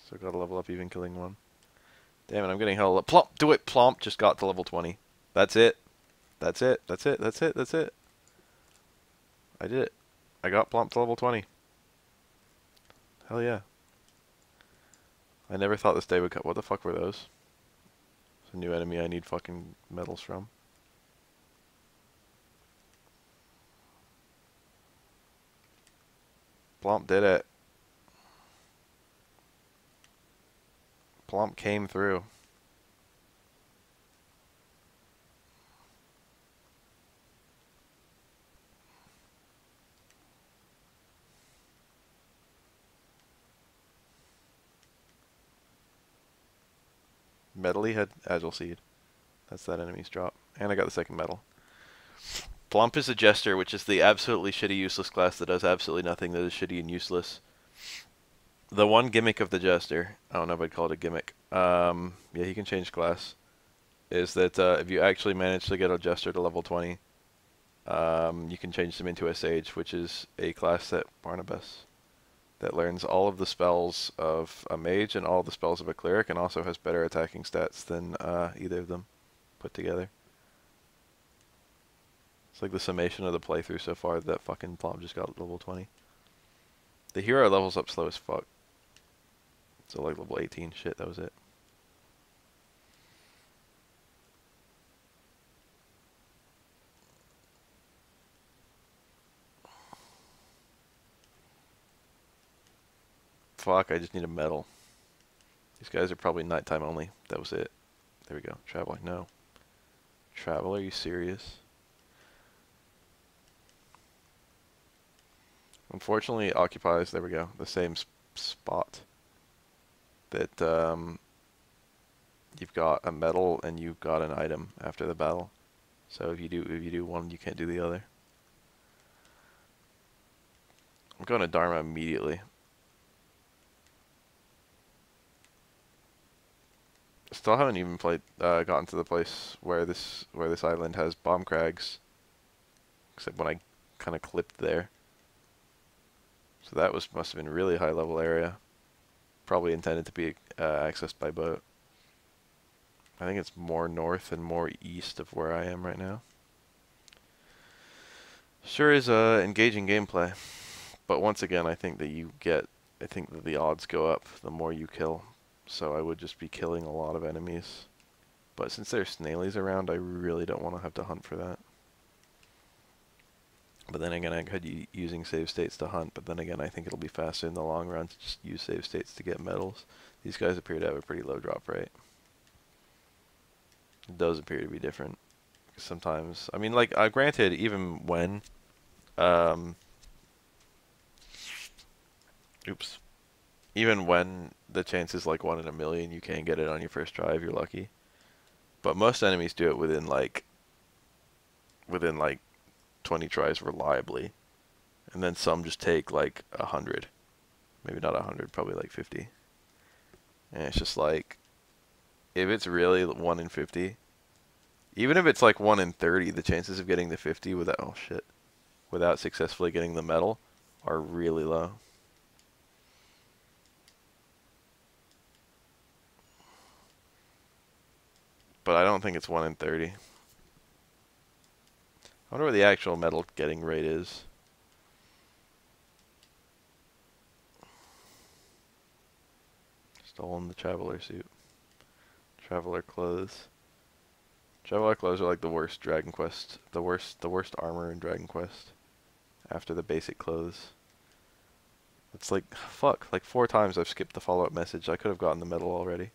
So gotta level up even killing one. Damn it, I'm getting hella... Plump! Do it! Plump! Just got to level 20. That's it. That's it. That's it. That's it. That's it. I did it. I got Plump to level 20. Hell yeah. I never thought this day would come. What the fuck were those? It's a new enemy I need fucking medals from. Plump did it. Plump came through. Medley had Agile Seed. That's that enemy's drop. And I got the second medal. Plump is a Jester, which is the absolutely shitty useless class that does absolutely nothing, that is shitty and useless. The one gimmick of the Jester, I don't know if I'd call it a gimmick, yeah, he can change class, is that if you actually manage to get a Jester to level 20, you can change them into a Sage, which is a class set Barnabas that learns all of the spells of a mage and all the spells of a cleric, and also has better attacking stats than either of them put together. It's like the summation of the playthrough so far that fucking Plum just got level 20. The hero levels up slow as fuck. So like level 18, shit, that was it. Fuck, I just need a medal. These guys are probably nighttime only. That was it. There we go. Traveler, no. Traveler, are you serious? Unfortunately, it occupies, there we go, the same spot that you've got a medal and you've got an item after the battle. So if you do one, you can't do the other. I'm going to Dharma immediately. Still haven't even gotten to the place where this island has bomb crags, except when I kind of clipped there. So that must have been a really high level area, probably intended to be accessed by boat. I think it's more north and more east of where I am right now. Sure is engaging gameplay, but once again, I think that the odds go up the more you kill. So I would just be killing a lot of enemies. But since there's snailies around, I really don't want to have to hunt for that. But then again, I could be using save states to hunt, but then again, I think it'll be faster in the long run to just use save states to get medals. These guys appear to have a pretty low drop rate. It does appear to be different. Sometimes, I mean, like, granted, even when, oops. Even when the chance is like 1 in a million, you can't get it on your first try if you're lucky. But most enemies do it within like 20 tries reliably, and then some just take like 100, maybe not 100, probably like 50. And it's just like, if it's really 1 in 50, even if it's like 1 in 30, the chances of getting the 50 without successfully getting the medal are really low. But I don't think it's 1 in 30. I wonder what the actual medal getting rate is. Stolen the traveler suit. Traveler clothes. Traveler clothes are like the worst Dragon Quest. The worst armor in Dragon Quest. After the basic clothes. It's like, fuck, like 4 times I've skipped the follow-up message. I could have gotten the medal already.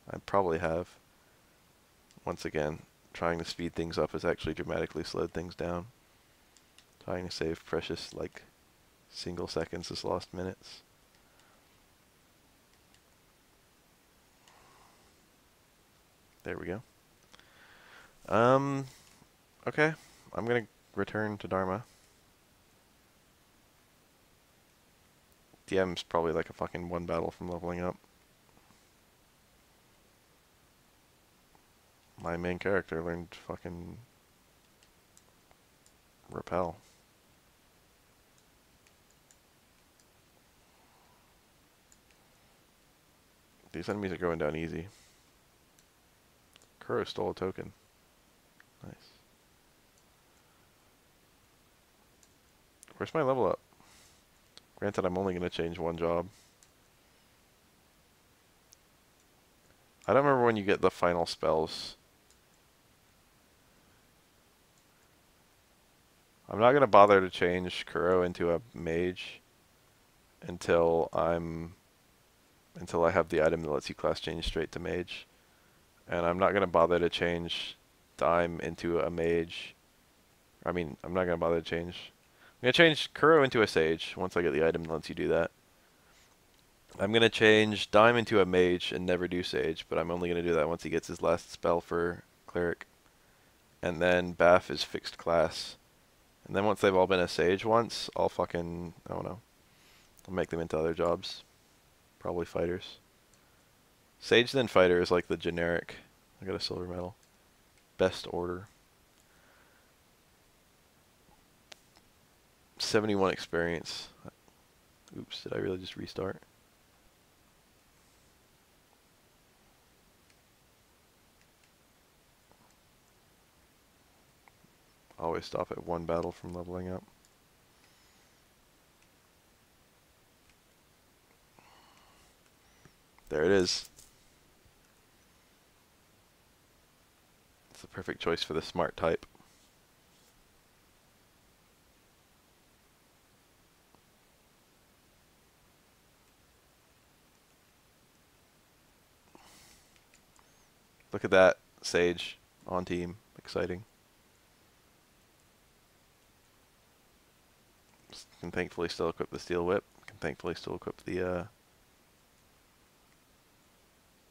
I probably have. Once again, trying to speed things up has actually dramatically slowed things down. Trying to save precious, like, single seconds is lost minutes. There we go. Okay. I'm gonna return to Dharma. DM's probably like a fucking 1 battle from leveling up. My main character learned fucking repel. These enemies are going down easy. Kuro stole a token. Nice. Where's my level up? Granted, I'm only going to change one job. I don't remember when you get the final spells. I'm not going to bother to change Kuro into a mage until I have the item that lets you class change straight to mage. And I'm not going to bother to change Dime into a mage. I'm not going to bother to change. I'm going to change Kuro into a sage once I get the item that lets you do that. I'm going to change Dime into a mage and never do sage, but I'm only going to do that once he gets his last spell for cleric. And then Baf is fixed class. And then once they've all been a sage once, I'll fucking, I don't know. I'll make them into other jobs. Probably fighters. Sage then fighter is like the generic. I got a silver medal. Best order. 71 experience. Oops, did I really just restart? Always stop at one battle from leveling up. There it is. It's the perfect choice for the smart type. Look at that. Sage on team. Exciting. Can thankfully still equip the steel whip. Can thankfully still equip the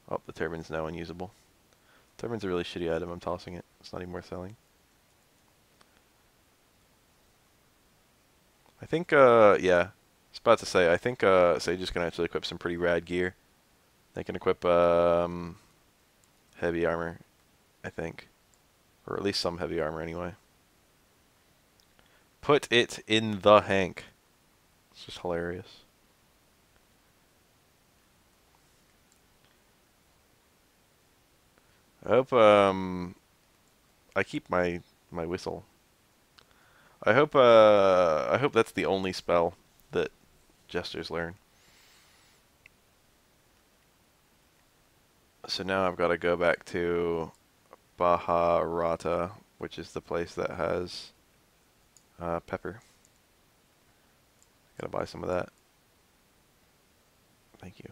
oh, the turbine's now unusable. Turbine's a really shitty item. I'm tossing it. It's not even worth selling. I think, yeah. I was about to say, I think, Sage is going to actually equip some pretty rad gear. They can equip, heavy armor, I think. Or at least some heavy armor anyway. Put it in the hank. It's just hilarious. I hope I keep my whistle. I hope that's the only spell that jesters learn. So now I've got to go back to Baharata, which is the place that has pepper. Gotta buy some of that. Thank you.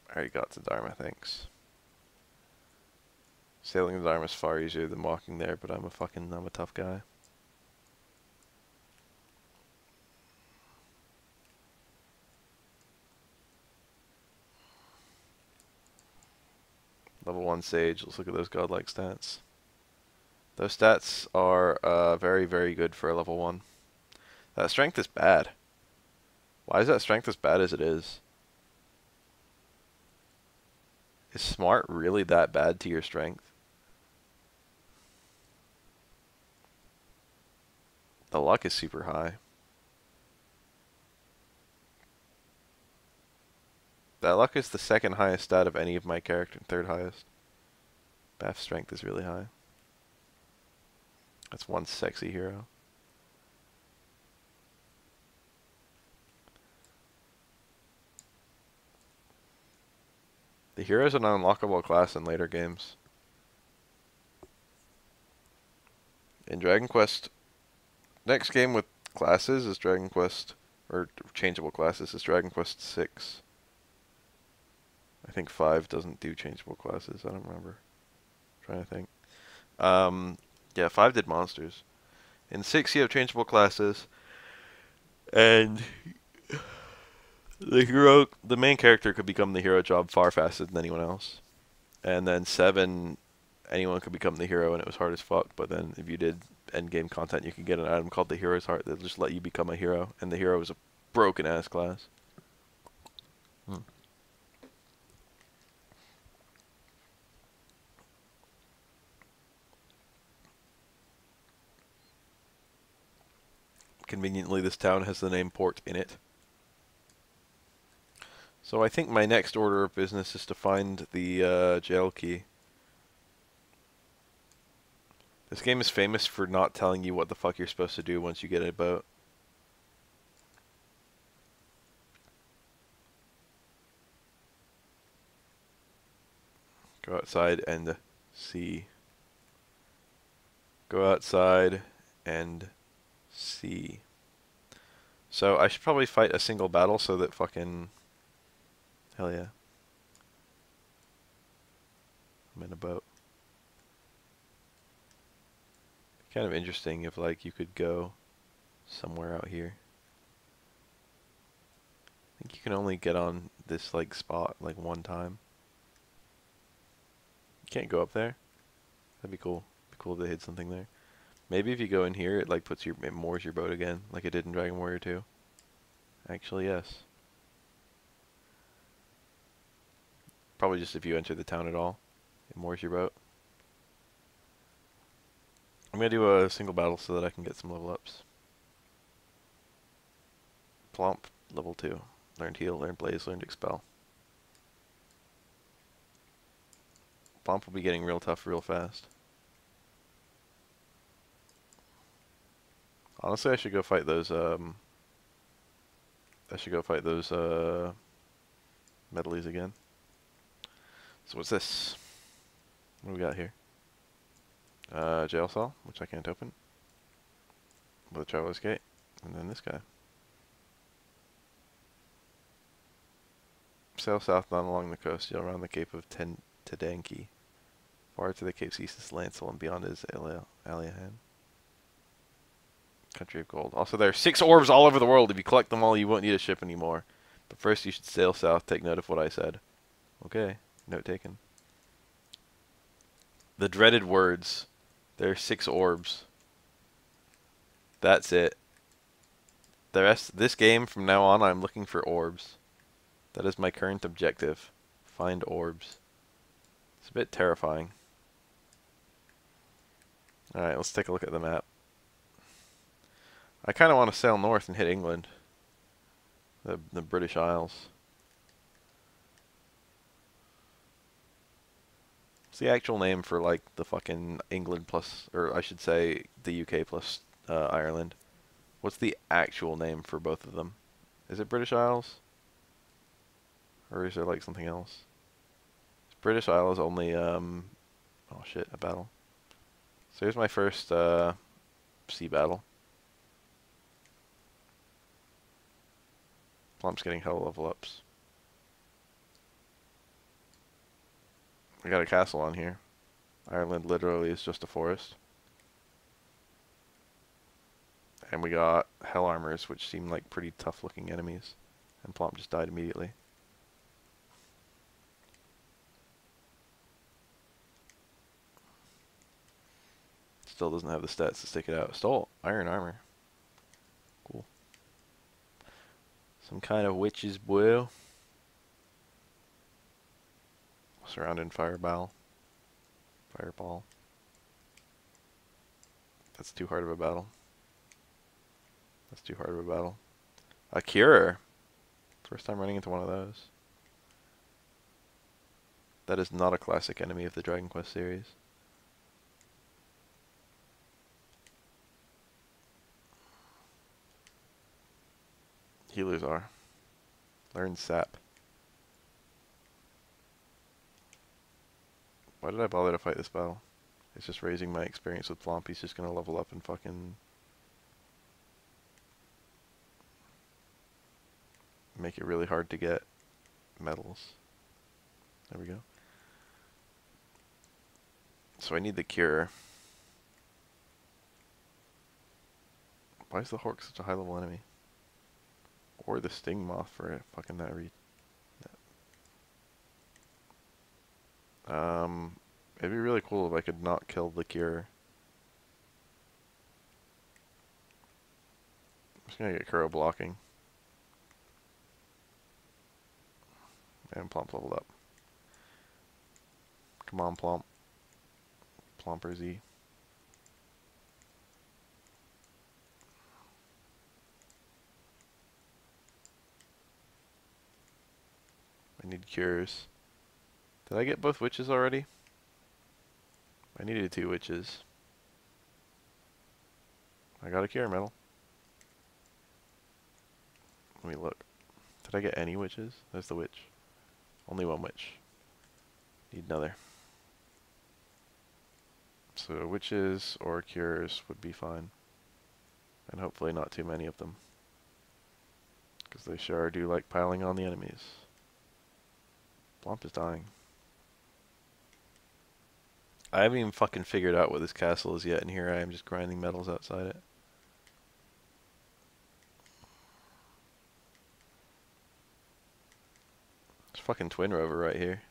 I already got to Dharma, thanks. Sailing the Dharma is far easier than walking there, but I'm a tough guy. Level 1 Sage, let's look at those godlike stats. Those stats are very, very good for a level 1. That strength is bad. Why is that strength as bad as it is? Is smart really that bad to your strength? The luck is super high. That luck is the second highest stat of any of my characters, third highest. Baf's strength is really high. That's one sexy hero. The hero is an unlockable class in later games. In Dragon Quest, next game with classes is Dragon Quest, or changeable classes is Dragon Quest 6. I think 5 doesn't do changeable classes. I don't remember. I'm trying to think. Yeah, 5 did monsters. In 6 you have changeable classes, and the main character could become the hero job far faster than anyone else. And then 7, anyone could become the hero, and it was hard as fuck. But then if you did endgame content, you could get an item called the Hero's Heart that just let you become a hero, and the hero was a broken ass class. Conveniently, this town has the name Port in it. So I think my next order of business is to find the jail key. This game is famous for not telling you what the fuck you're supposed to do once you get a boat. Go outside and see. Go outside and see. So I should probably fight a single battle so that fucking... Hell yeah. I'm in a boat. Kind of interesting if like you could go somewhere out here. I think you can only get on this like spot like one time. You can't go up there. That'd be cool. Be cool if they hid something there. Maybe if you go in here, it like puts it moors your boat again, like it did in Dragon Warrior 2. Actually, yes. Probably just if you enter the town at all, it moors your boat. I'm gonna do a single battle so that I can get some level ups. Plomp, level 2. Learned heal, learned blaze, learned expel. Plomp will be getting real tough real fast. Honestly, I should go fight those, medleys again. So what's this? What do we got here? Jail cell, which I can't open. With a traveler's gate. And then this guy. Sail south down along the coast, you'll around the Cape of Tedanki. Far to the Cape ceases Lancel and beyond is Aliahan. Country of Gold. Also, there are 6 orbs all over the world. If you collect them all, you won't need a ship anymore. But first, you should sail south. Take note of what I said. Okay. Note taken. The dreaded words. There are 6 orbs. That's it. The rest, this game, from now on, I'm looking for orbs. That is my current objective. Find orbs. It's a bit terrifying. Alright, let's take a look at the map. I kind of want to sail north and hit England. The British Isles. What's the actual name for, like, the fucking England plus, or I should say, the UK plus Ireland? What's the actual name for both of them? Is it British Isles? Or is there, like, something else? British Isles only, oh shit, a battle. So here's my first, sea battle. Plump's getting hella level ups. We got a castle on here. Ireland literally is just a forest. And we got hell armors, which seem like pretty tough looking enemies. And Plump just died immediately. Still doesn't have the stats to stick it out. Stole iron armor. Cool. Some kind of witch's bow. Surrounded fireball. Fireball. That's too hard of a battle. That's too hard of a battle. A cure. First time running into one of those. That is not a classic enemy of the Dragon Quest series. Healers are. Learn sap. Why did I bother to fight this battle? It's just raising my experience with Plomp. He's just gonna level up and fucking make it really hard to get medals. There we go. So I need the cure. Why is the Hork such a high level enemy? Or the Sting Moth for it. Fucking that read. It'd be really cool if I could not kill the cure. I'm just gonna get Kuro blocking. And Plump leveled up. Come on, Plump. Plumper Z. need cures. Did I get both witches already? I needed 2 witches. I got a cure medal. Let me look. Did I get any witches? There's the witch. Only 1 witch. Need another. So witches or cures would be fine. And hopefully not too many of them. Because they sure do like piling on the enemies. Blomp is dying. I haven't even fucking figured out what this castle is yet, and here I am just grinding metals outside it. There's fucking Twin Rover right here.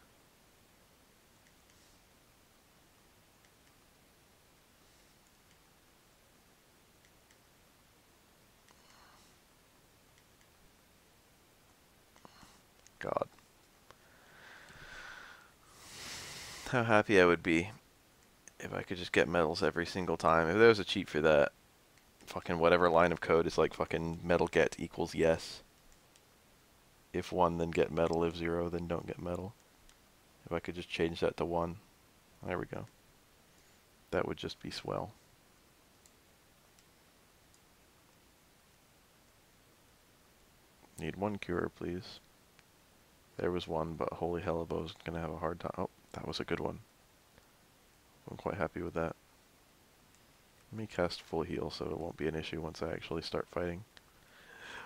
God. How happy I would be if I could just get medals every single time. If there was a cheat for that, fucking whatever line of code is like fucking metal get equals yes. If 1, then get medal. If 0, then don't get medal. If I could just change that to 1. There we go. That would just be swell. Need 1 cure, please. There was 1, but holy hell, I was gonna have a hard time. Oh, that was a good one. I'm quite happy with that. Let me cast full heal so it won't be an issue once I actually start fighting.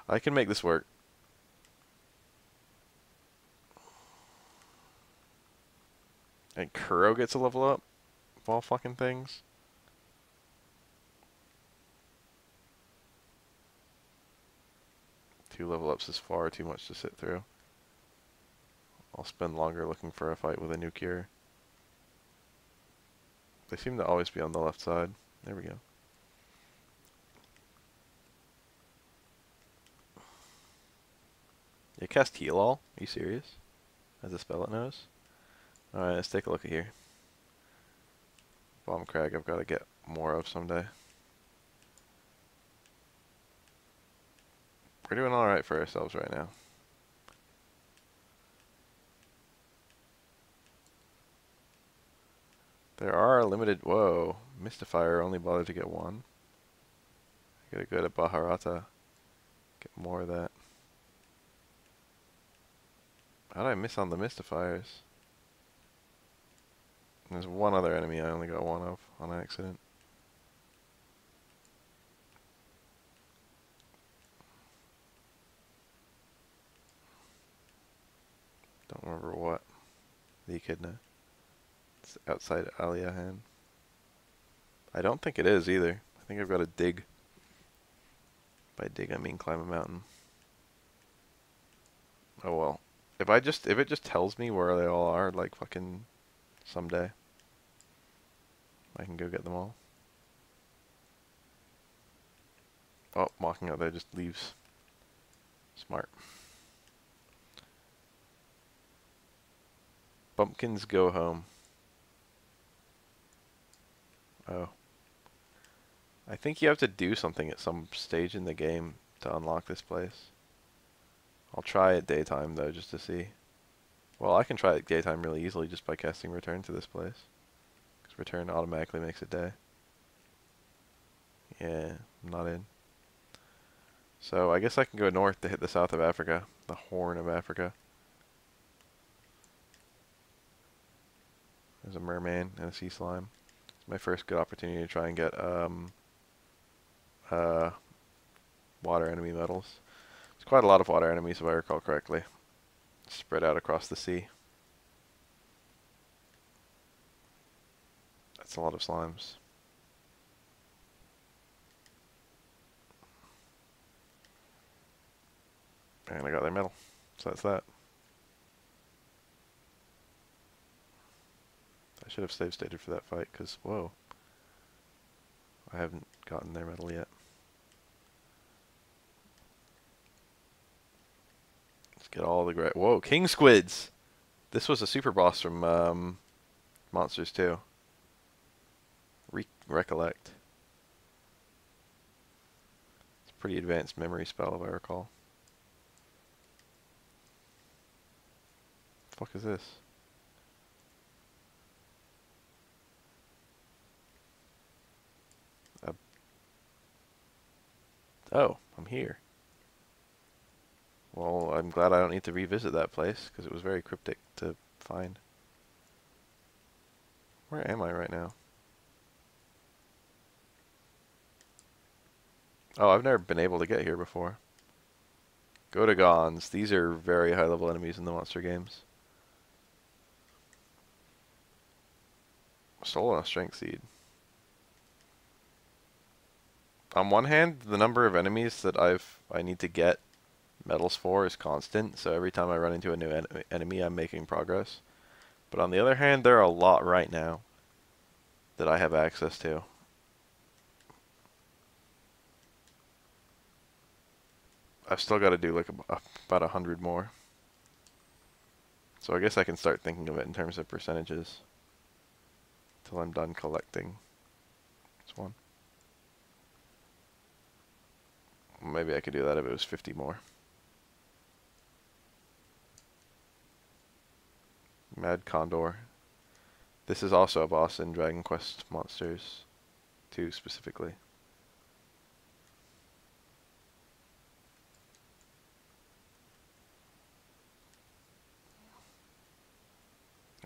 I can make this work. And Kuro gets a level up of all fucking things. Two level ups is far too much to sit through. I'll spend longer looking for a fight with a new cure. They seem to always be on the left side. There we go. You cast heal all? Are you serious? As a spell it knows? Alright, let's take a look at here. Bomb Crag I've got to get more of someday. We're doing alright for ourselves right now. There are limited... Whoa. Mystifier only bothered to get 1. I gotta go to Baharata. Get more of that. How did I miss on the Mystifiers? There's 1 other enemy I only got 1 of on accident. Don't remember what. The Echidna. It's outside Aliahan. I don't think it is either. I think I've got to dig. By dig I mean climb a mountain. Oh well. If it just tells me where they all are, like fucking someday, I can go get them all. Oh, walking out there just leaves. Smart. Bumpkins go home. Oh. I think you have to do something at some stage in the game to unlock this place. I'll try at daytime though, just to see. Well, I can try at daytime really easily just by casting return to this place. Because return automatically makes it day. Yeah, I'm not in. So I guess I can go north to hit the south of Africa. The Horn of Africa. There's a merman and a sea slime. It's my first good opportunity to try and get water enemy medals. There's quite a lot of water enemies if I recall correctly. Spread out across the sea. That's a lot of slimes. And I got their medal. So that's that. I should have save stated for that fight, because, whoa. I haven't gotten their medal yet. Let's get all the great... Whoa, King Squids! This was a super boss from Monsters 2. Recollect. It's a pretty advanced memory spell, if I recall. fuck is this? Oh, I'm here. Well, I'm glad I don't need to revisit that place, because it was very cryptic to find. Where am I right now? Oh, I've never been able to get here before. Godagons. These are very high level enemies in the monster games. Stolen a strength seed. On one hand, the number of enemies that I need to get medals for is constant, so every time I run into a new enemy, I'm making progress. But on the other hand, there are a lot right now that I have access to. I've still got to do like about 100 more. So I guess I can start thinking of it in terms of percentages. Till I'm done collecting. This one. Maybe I could do that if it was 50 more. Mad Condor. This is also a boss in Dragon Quest Monsters 2 specifically.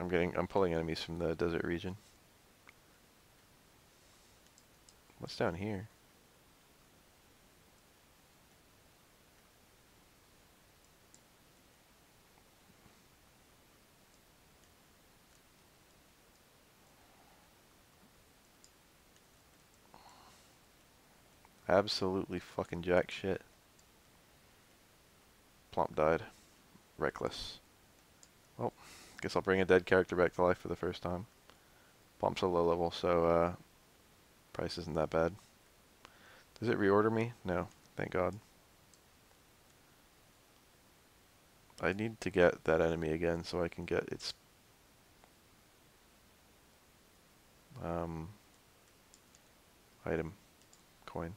I'm pulling enemies from the desert region. What's down here? Absolutely fucking jack shit. Plump died. Reckless. Well, guess I'll bring a dead character back to life for the first time. Plump's a low level, so price isn't that bad. Does it reorder me? No, thank God. I need to get that enemy again so I can get its item coin.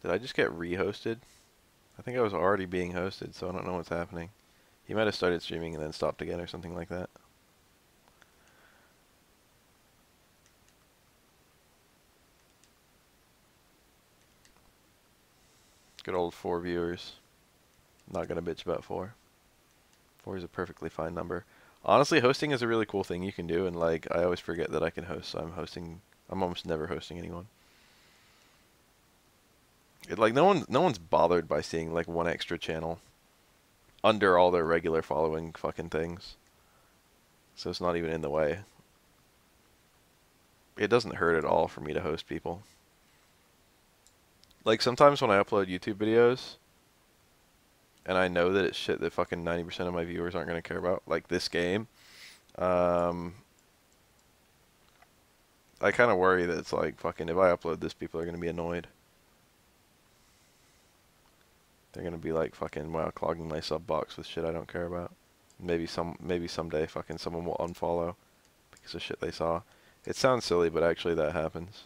Did I just get re-hosted? I think I was already being hosted, so I don't know what's happening. He might have started streaming and then stopped again or something like that. Good old 4 viewers. Not gonna bitch about 4. 4 is a perfectly fine number. Honestly, hosting is a really cool thing you can do, and like I always forget that I can host, so I'm almost never hosting anyone. Like no one's bothered by seeing like one extra channel under all their regular following fucking things. So it's not even in the way. It doesn't hurt at all for me to host people. Like sometimes when I upload YouTube videos and I know that it's shit that fucking 90% of my viewers aren't going to care about, like this game, I kind of worry that it's like fucking if I upload this, people are going to be annoyed. They're going to be like fucking wow, clogging my sub box with shit I don't care about. Maybe someday fucking someone will unfollow because of shit they saw. It sounds silly, but actually that happens.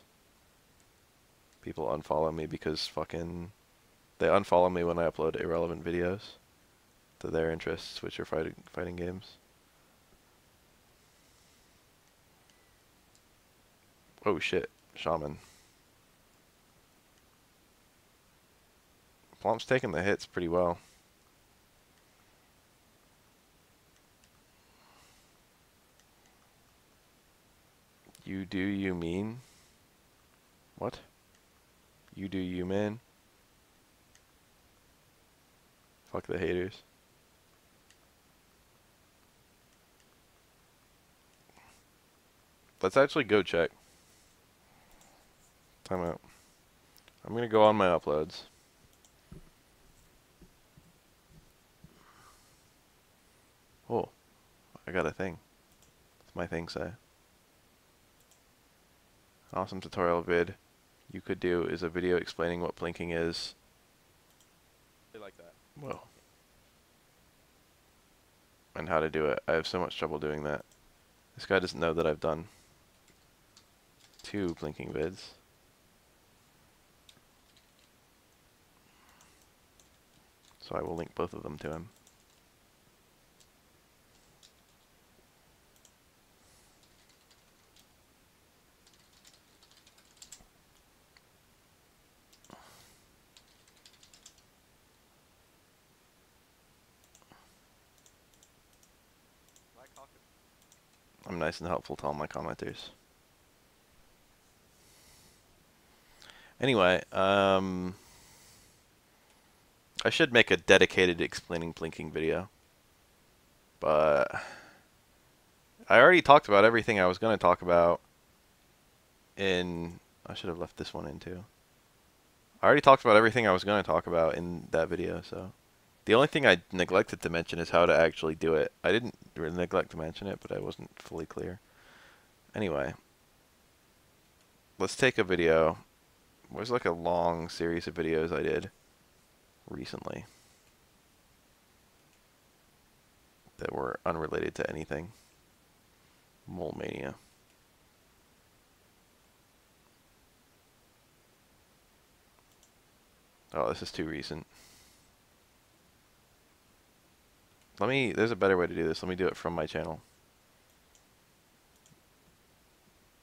People unfollow me because fucking they unfollow me when I upload irrelevant videos to their interests, which are fighting games. Oh shit, Shaman. Plump's taking the hits pretty well. You do you mean? What? You do you man? Fuck the haters. Let's actually go check. Time out. I'm gonna go on my uploads. Oh, I got a thing. What's my thing say? Awesome tutorial vid you could do is a video explaining what plinking is. Like that. Whoa. And how to do it. I have so much trouble doing that. This guy doesn't know that I've done 2 plinking vids. So I will link both of them to him. I'm nice and helpful to all my commenters. Anyway, I should make a dedicated explaining blinking video. But I already talked about everything I was going to talk about in... I should have left this one in too. I already talked about everything I was going to talk about in that video, so... The only thing I neglected to mention is how to actually do it. I didn't really neglect to mention it, but I wasn't fully clear. Anyway, let's take a video. It was like a long series of videos I did recently that were unrelated to anything. Mole Mania. Oh, this is too recent. There's a better way to do this. Let me do it from my channel.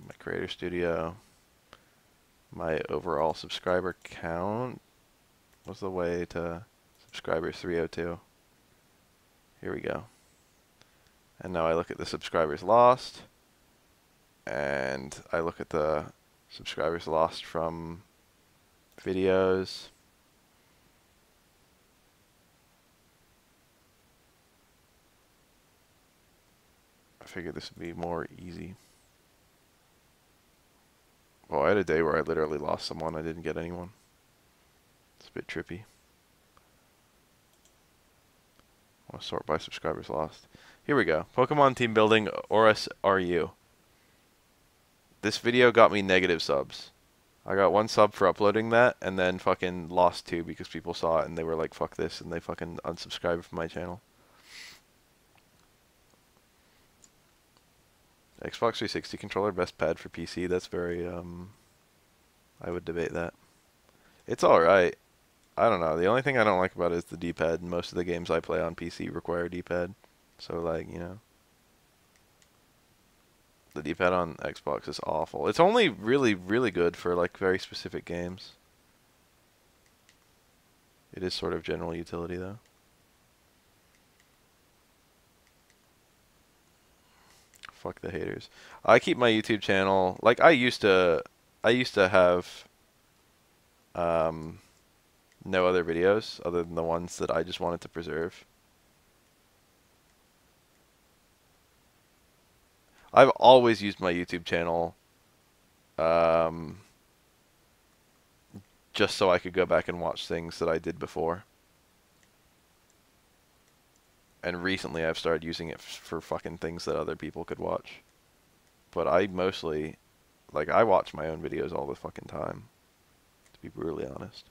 My creator studio. My overall subscriber count. What's the way to subscribers 302? Here we go. And now I look at the subscribers lost. And I look at the subscribers lost from videos. I figured this would be more easy. Well, I had a day where I literally lost someone. I didn't get anyone. It's a bit trippy. I want to sort by subscribers lost. Here we go. Pokemon Team Building Oris RU. This video got me negative subs. I got 1 sub for uploading that, and then fucking lost 2 because people saw it and they were like, fuck this, and they fucking unsubscribed from my channel. Xbox 360 controller, best pad for PC. That's very, I would debate that. It's alright. I don't know. The only thing I don't like about it is the D-pad. Most of the games I play on PC require D-pad. So, like, you know. The D-pad on Xbox is awful. It's only really, really good for, like, very specific games. It is sort of general utility, though. Fuck the haters. I keep my YouTube channel, like, I used to have, no other videos other than the ones that I just wanted to preserve. I've always used my YouTube channel just so I could go back and watch things that I did before. And recently I've started using it for fucking things that other people could watch. But I mostly, like, I watch my own videos all the fucking time, to be brutally honest.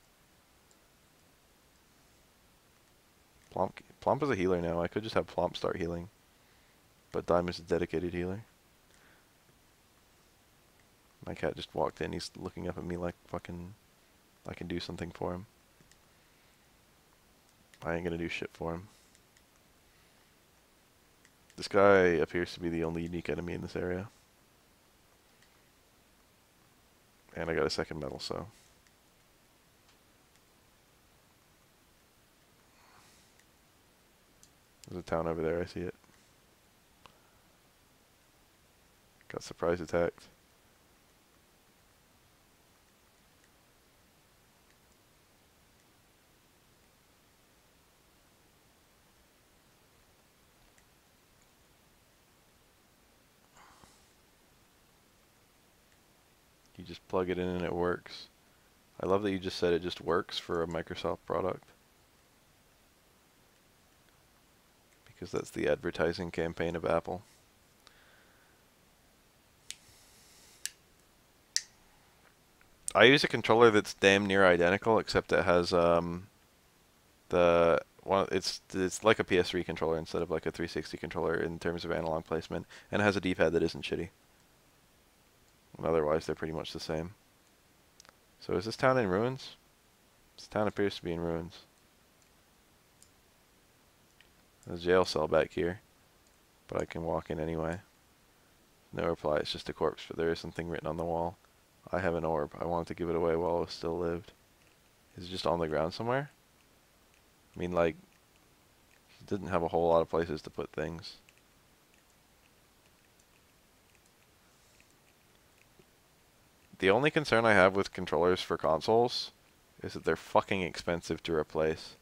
Plomp is a healer now. I could just have Plomp start healing. But Dime is a dedicated healer. My cat just walked in. He's looking up at me like fucking I can do something for him. I ain't gonna do shit for him. This guy appears to be the only unique enemy in this area. And I got a second medal, so... There's a town over there, I see it. Got surprise attacked. You just plug it in and it works. I love that you just said it just works for a Microsoft product. Because that's the advertising campaign of Apple. I use a controller that's damn near identical, except it has it's like a PS3 controller instead of like a 360 controller in terms of analog placement, and it has a D-pad that isn't shitty. And otherwise, they're pretty much the same. So is this town in ruins? This town appears to be in ruins. a jail cell back here, but I can walk in anyway. No reply, it's just a corpse, but there is something written on the wall. I have an orb. I wanted to give it away while it still lived. Is it just on the ground somewhere? I mean, like, it didn't have a whole lot of places to put things. The only concern I have with controllers for consoles is that they're fucking expensive to replace.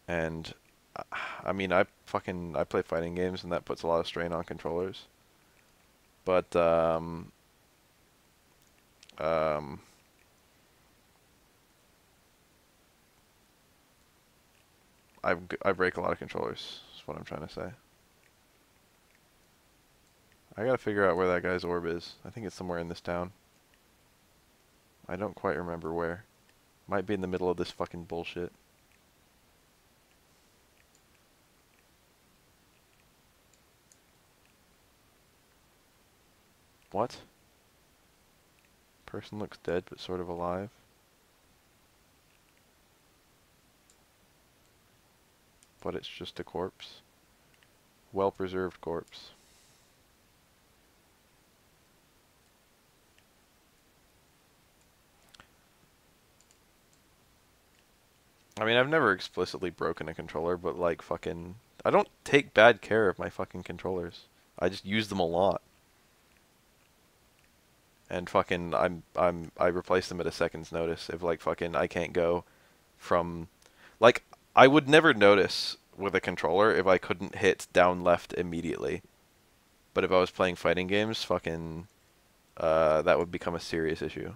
And I mean, I play fighting games and that puts a lot of strain on controllers. But I break a lot of controllers. Is what I'm trying to say. I gotta figure out where that guy's orb is. I think it's somewhere in this town. I don't quite remember where. Might be in the middle of this fucking bullshit. What? Person looks dead but sort of alive. But it's just a corpse. Well-preserved corpse. I mean, I've never explicitly broken a controller, but like fucking... I don't take bad care of my fucking controllers. I just use them a lot. And fucking I replace them at a second's notice if like fucking I can't go from... Like, I would never notice with a controller if I couldn't hit down left immediately. But if I was playing fighting games, fucking... that would become a serious issue.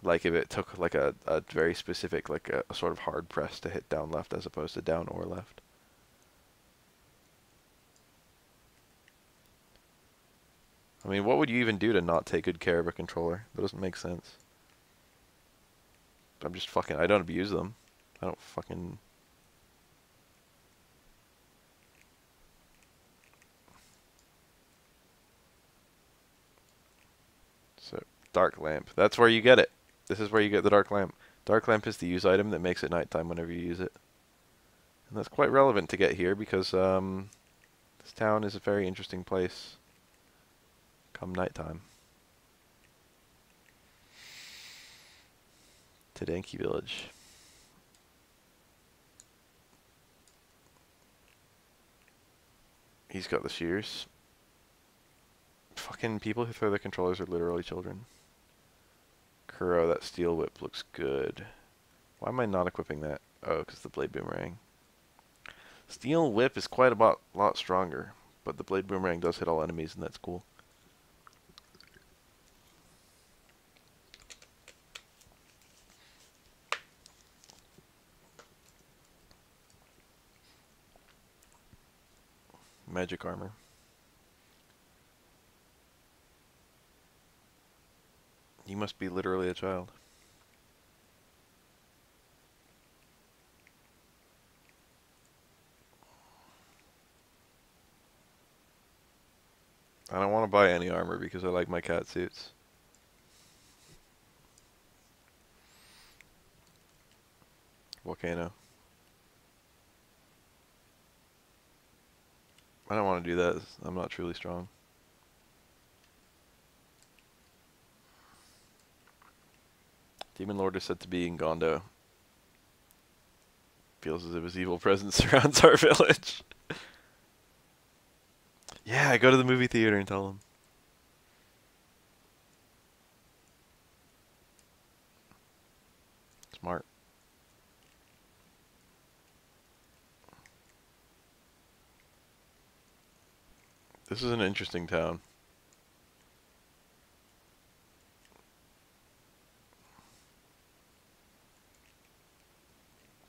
Like if it took like a very specific, like a sort of hard press to hit down left as opposed to down or left. I mean, what would you even do to not take good care of a controller? That doesn't make sense. I'm just fucking, I don't abuse them. I don't fucking... So, dark lamp. That's where you get it. This is where you get the dark lamp. Dark lamp is the use item that makes it nighttime whenever you use it. And that's quite relevant to get here because this town is a very interesting place come nighttime. Tedenki Village. He's got the shears. Fucking people who throw their controllers are literally children. Kuro, that steel whip looks good. Why am I not equipping that? Oh, because the blade boomerang. Steel whip is quite a lot stronger, but the blade boomerang does hit all enemies, and that's cool. Magic armor. You must be literally a child. I don't want to buy any armor because I like my cat suits. Volcano. I don't want to do that. I'm not truly strong. Demon Lord is said to be in Gondo. Feels as if his evil presence surrounds our village. Yeah, go to the movie theater and tell him. Smart. This is an interesting town.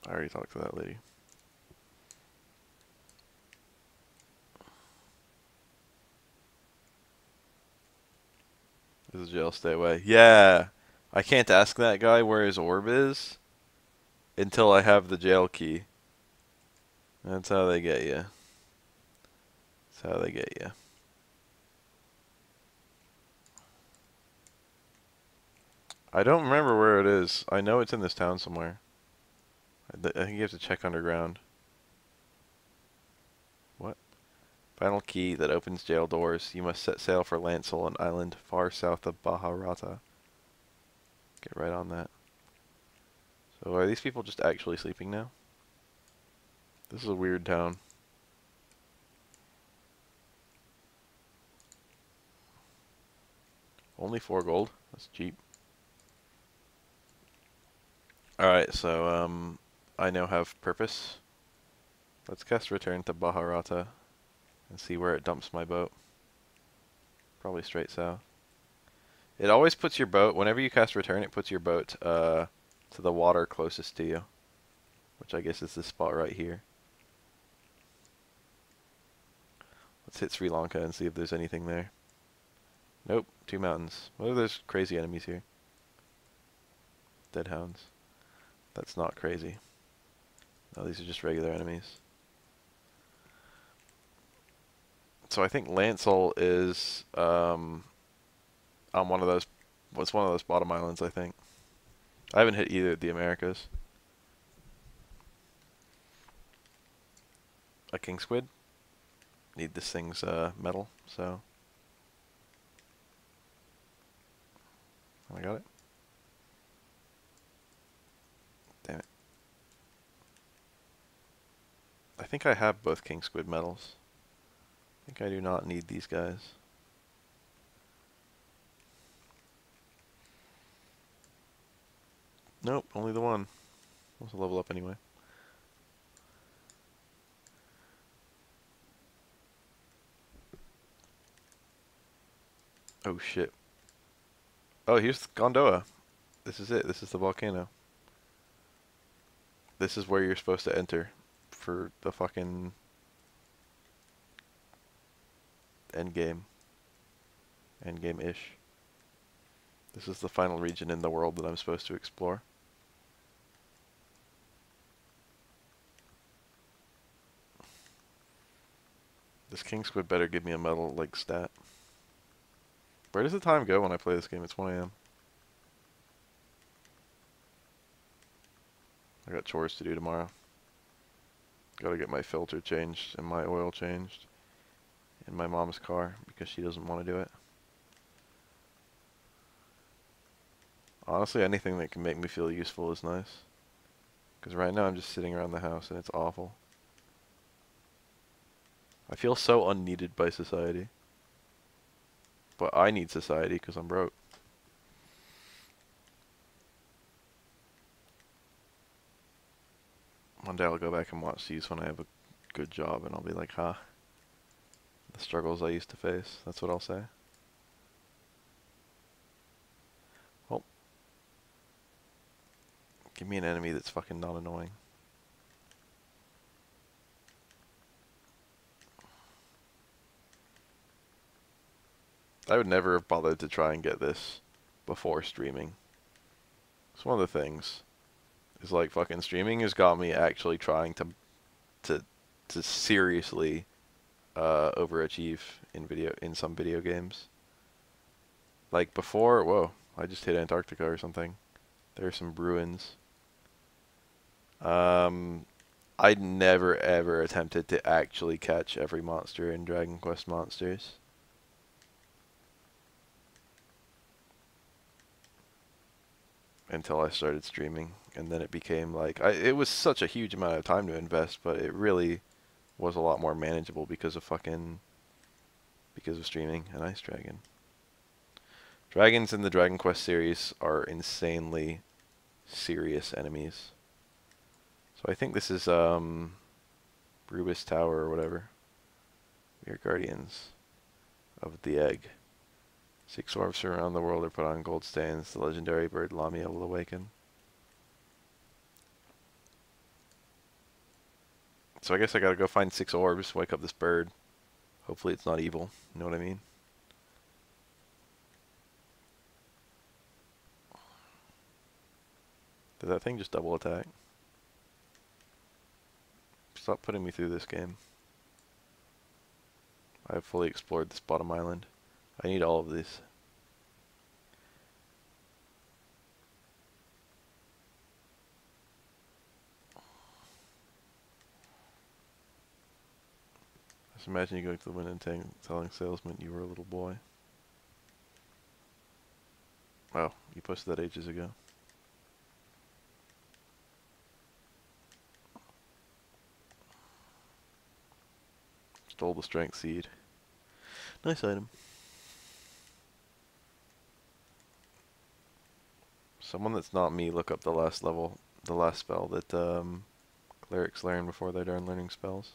I already talked to that lady. This is jail, stay away. Yeah! I can't ask that guy where his orb is until I have the jail key. That's how they get you. That's how they get you. I don't remember where it is. I know it's in this town somewhere. I think you have to check underground. Final key that opens jail doors. You must set sail for Lancel, an island far south of Baharata. Get right on that. So are these people just actually sleeping now? This is a weird town. Only 4 gold. That's cheap. Alright, so I now have purpose. Let's cast return to Baharata and see where it dumps my boat. Probably straight south. It always puts your boat, whenever you cast return, it puts your boat to the water closest to you. Which I guess is this spot right here. Let's hit Sri Lanka and see if there's anything there. Nope, 2 mountains. What are those crazy enemies here? Dead hounds. That's not crazy. No, these are just regular enemies. So I think Lancel is on one of those. What's one of those bottom islands? I think. I haven't hit either of the Americas. A king squid. Need this thing's metal. So I got it. Damn it. I think I have both king squid metals. I think I do not need these guys. Nope, only the one. Let's level up anyway. Oh shit. Oh, here's Gondola. This is it. This is the volcano. This is where you're supposed to enter for the fucking endgame. Endgame-ish. This is the final region in the world that I'm supposed to explore. This king squid better give me a metal like stat. Where does the time go when I play this game? It's 1 AM. I got chores to do tomorrow. Gotta get my filter changed and my oil changed in my mom's car because she doesn't want to do it. Honestly, anything that can make me feel useful is nice. Because right now I'm just sitting around the house and it's awful. I feel so unneeded by society. But I need society because I'm broke. One day I'll go back and watch these when I have a good job and I'll be like, huh, the struggles I used to face. That's what I'll say. Well, give me an enemy that's fucking not annoying. I would never have bothered to try and get this before streaming. It's one of the things. Is like fucking streaming has got me actually trying to seriously overachieve in some video games. Like before, whoa, I just hit Antarctica or something. There's some ruins. I'd never ever attempted to actually catch every monster in Dragon Quest Monsters. Until I started streaming, and then it became like, it was such a huge amount of time to invest, but it really was a lot more manageable because of streaming. A nice dragon. Dragons in the Dragon Quest series are insanely serious enemies. So I think this is Rubis Tower or whatever. We are guardians of the egg. 6 orbs around the world are put on gold stains. The legendary bird Lamia will awaken. So I guess I gotta go find 6 orbs, wake up this bird. Hopefully it's not evil. You know what I mean? Did that thing just double attack? Stop putting me through this game. I have fully explored this bottom island. I need all of these. Just imagine you going to the window and telling salesman you were a little boy. Oh, you posted that ages ago. Stole the strength seed. Nice item. Someone that's not me, look up the last level, the last spell that clerics learn before they're done learning spells.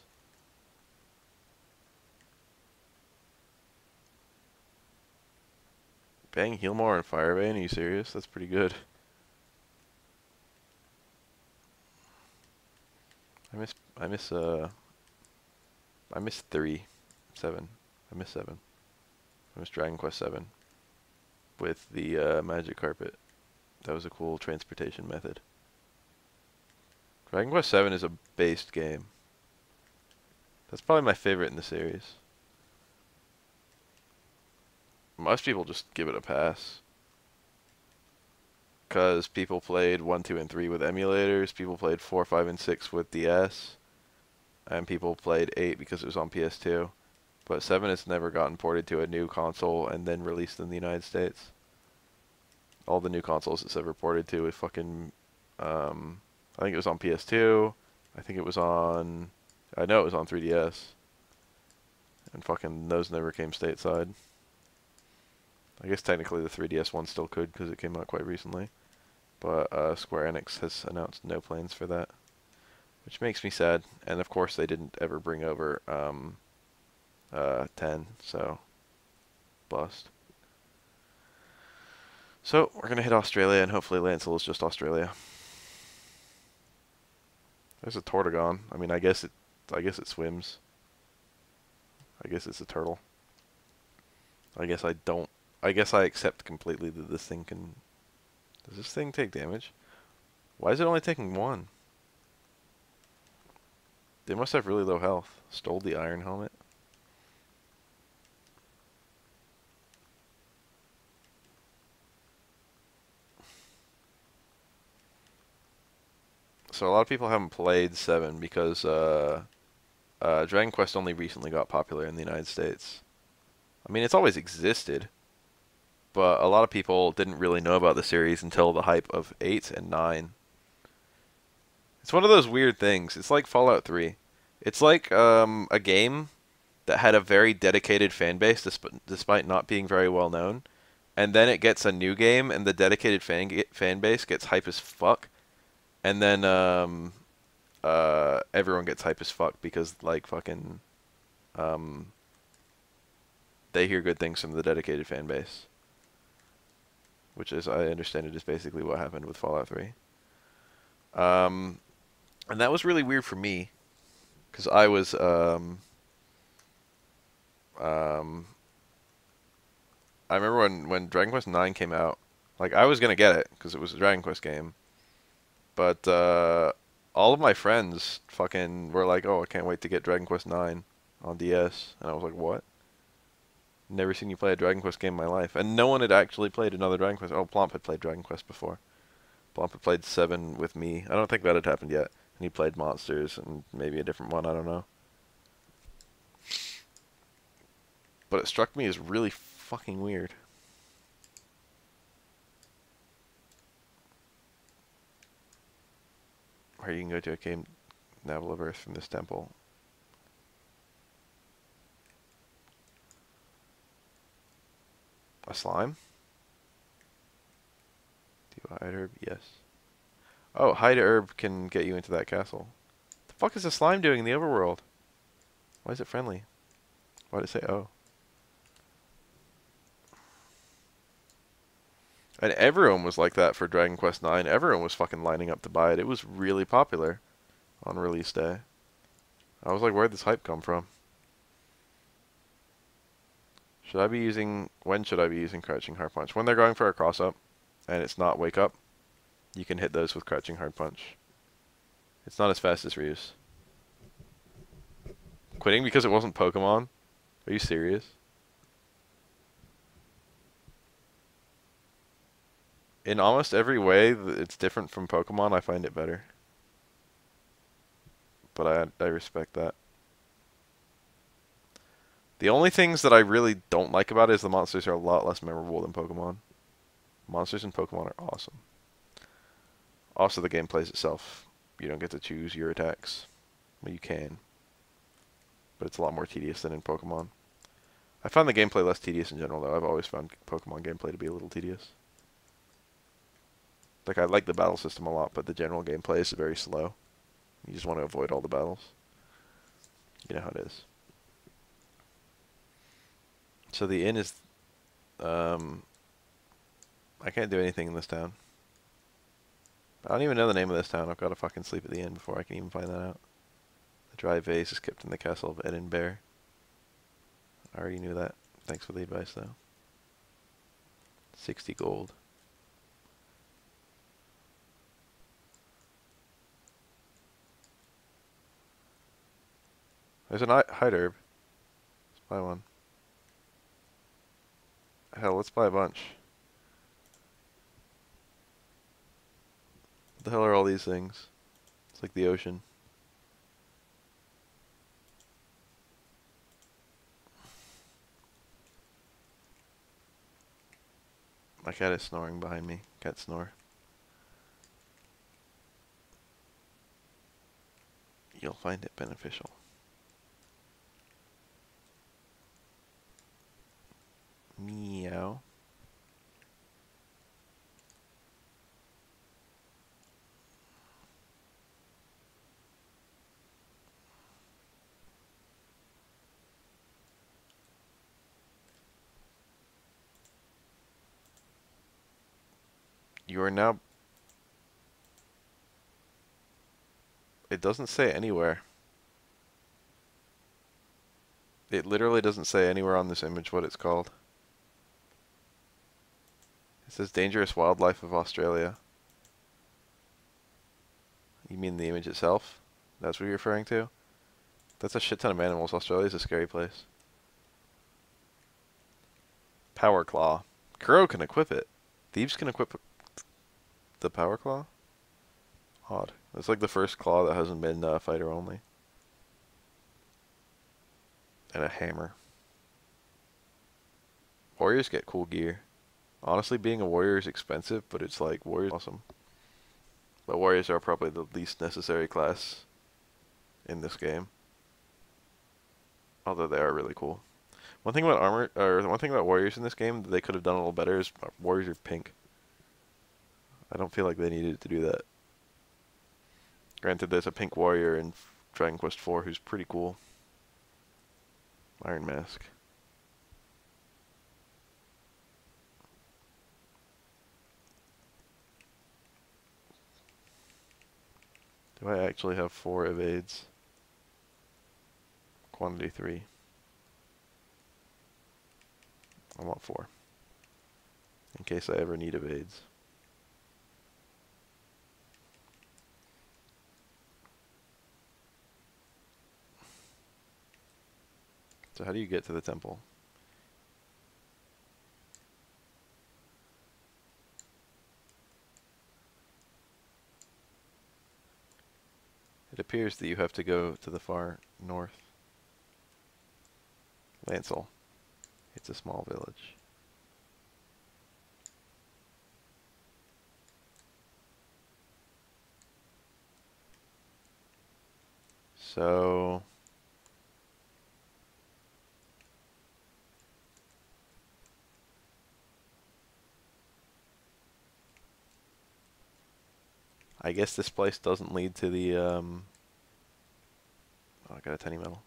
Bang, heal more and Firebane, are you serious? That's pretty good. I miss 7. I miss 7. I miss Dragon Quest 7 with the magic carpet. That was a cool transportation method. Dragon Quest 7 is a based game. That's probably my favorite in the series. Most people just give it a pass. Because people played 1, 2, and 3 with emulators, people played 4, 5, and 6 with DS, and people played 8 because it was on PS2. But 7 has never gotten ported to a new console and then released in the United States. All the new consoles it's ever ported to is fucking, I think it was on PS2, I know it was on 3DS, and fucking those never came stateside. I guess technically the 3DS one still could because it came out quite recently. But Square Enix has announced no plans for that, which makes me sad. And of course they didn't ever bring over 10, so bust. So we're gonna hit Australia, and hopefully Lancel is just Australia. There's a Tortagon. I mean, I guess it swims. I guess it's a turtle. I guess I accept completely that this thing can... Does this thing take damage? Why is it only taking 1? They must have really low health. Stole the iron helmet. So a lot of people haven't played 7 because Dragon Quest only recently got popular in the United States. I mean, it's always existed, but a lot of people didn't really know about the series until the hype of 8 and 9. It's one of those weird things. It's like Fallout 3. It's like a game that had a very dedicated fan base despite not being very well known, and then it gets a new game and the dedicated fan base gets hype as fuck, and then everyone gets hype as fuck because like fucking they hear good things from the dedicated fan base. Which is, I understand it, is basically what happened with Fallout 3. And that was really weird for me, because I was, I remember when Dragon Quest 9 came out, like, I was going to get it, because it was a Dragon Quest game, but, all of my friends fucking were like, oh, I can't wait to get Dragon Quest 9 on DS, and I was like, what? Never seen you play a Dragon Quest game in my life. And no one had actually played another Dragon Quest. Oh, Plomp had played Dragon Quest before. Plomp had played 7 with me. I don't think that had happened yet. And he played Monsters and maybe a different one, I don't know. But it struck me as really fucking weird. Where you can go to a cave Navel of Earth from this temple. A slime? Do you hide herb? Yes. Oh, hide herb can get you into that castle. The fuck is a slime doing in the overworld? Why is it friendly? Why did it say oh? And everyone was like that for Dragon Quest 9. Everyone was fucking lining up to buy it. It was really popular on release day. I was like, where'd this hype come from? When should I be using Crouching Hard Punch? When they're going for a cross-up, and it's not Wake Up, you can hit those with Crouching Hard Punch. It's not as fast as Ryu's. Quitting because it wasn't Pokemon? Are you serious? In almost every way it's different from Pokemon, I find it better. But I respect that. The only things that I really don't like about it is the monsters are a lot less memorable than Pokemon. Monsters in Pokemon are awesome. Also, the game plays itself. You don't get to choose your attacks. Well, you can, but it's a lot more tedious than in Pokemon. I find the gameplay less tedious in general, though. I've always found Pokemon gameplay to be a little tedious. Like, I like the battle system a lot, but the general gameplay is very slow. You just want to avoid all the battles. You know how it is. So the inn is... I can't do anything in this town. I don't even know the name of this town. I've got to fucking sleep at the inn before I can even find that out. The dry vase is kept in the castle of Edinburgh. I already knew that. Thanks for the advice, though. 60 gold. There's an hide herb. Let's buy one. Hell, let's buy a bunch. What the hell are all these things? It's like the ocean. My cat is snoring behind me. Cat snore. You'll find it beneficial. Meow. You are now... It doesn't say anywhere. It literally doesn't say anywhere on this image what it's called. It says Dangerous Wildlife of Australia. You mean the image itself? That's what you're referring to? That's a shit ton of animals. Australia's a scary place. Power Claw. Kuro can equip it. Thieves can equip the Power Claw? Odd. It's like the first claw that hasn't been fighter only. And a hammer. Warriors get cool gear. Honestly, being a warrior is expensive, but it's like, warriors are awesome. But warriors are probably the least necessary class in this game. Although they are really cool. One thing about one thing about warriors in this game that they could have done a little better is warriors are pink. I don't feel like they needed to do that. Granted, there's a pink warrior in Dragon Quest IV who's pretty cool. Iron Mask. Do I actually have 4 evades? Quantity 3. I want 4. In case I ever need evades. So how do you get to the temple? It appears that you have to go to the far north. Lancel. It's a small village. So... I guess this place doesn't lead to the, oh, I got a tiny metal.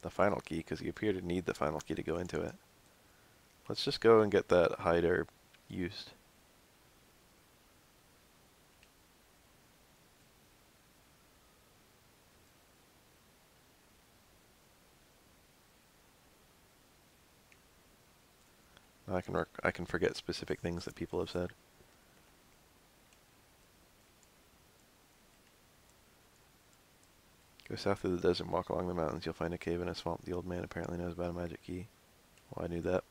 The final key, because you appear to need the final key to go into it. Let's just go and get that hide herb used. I can forget specific things that people have said. Go south through the desert and walk along the mountains. You'll find a cave in a swamp. The old man apparently knows about a magic key. Well, I knew that.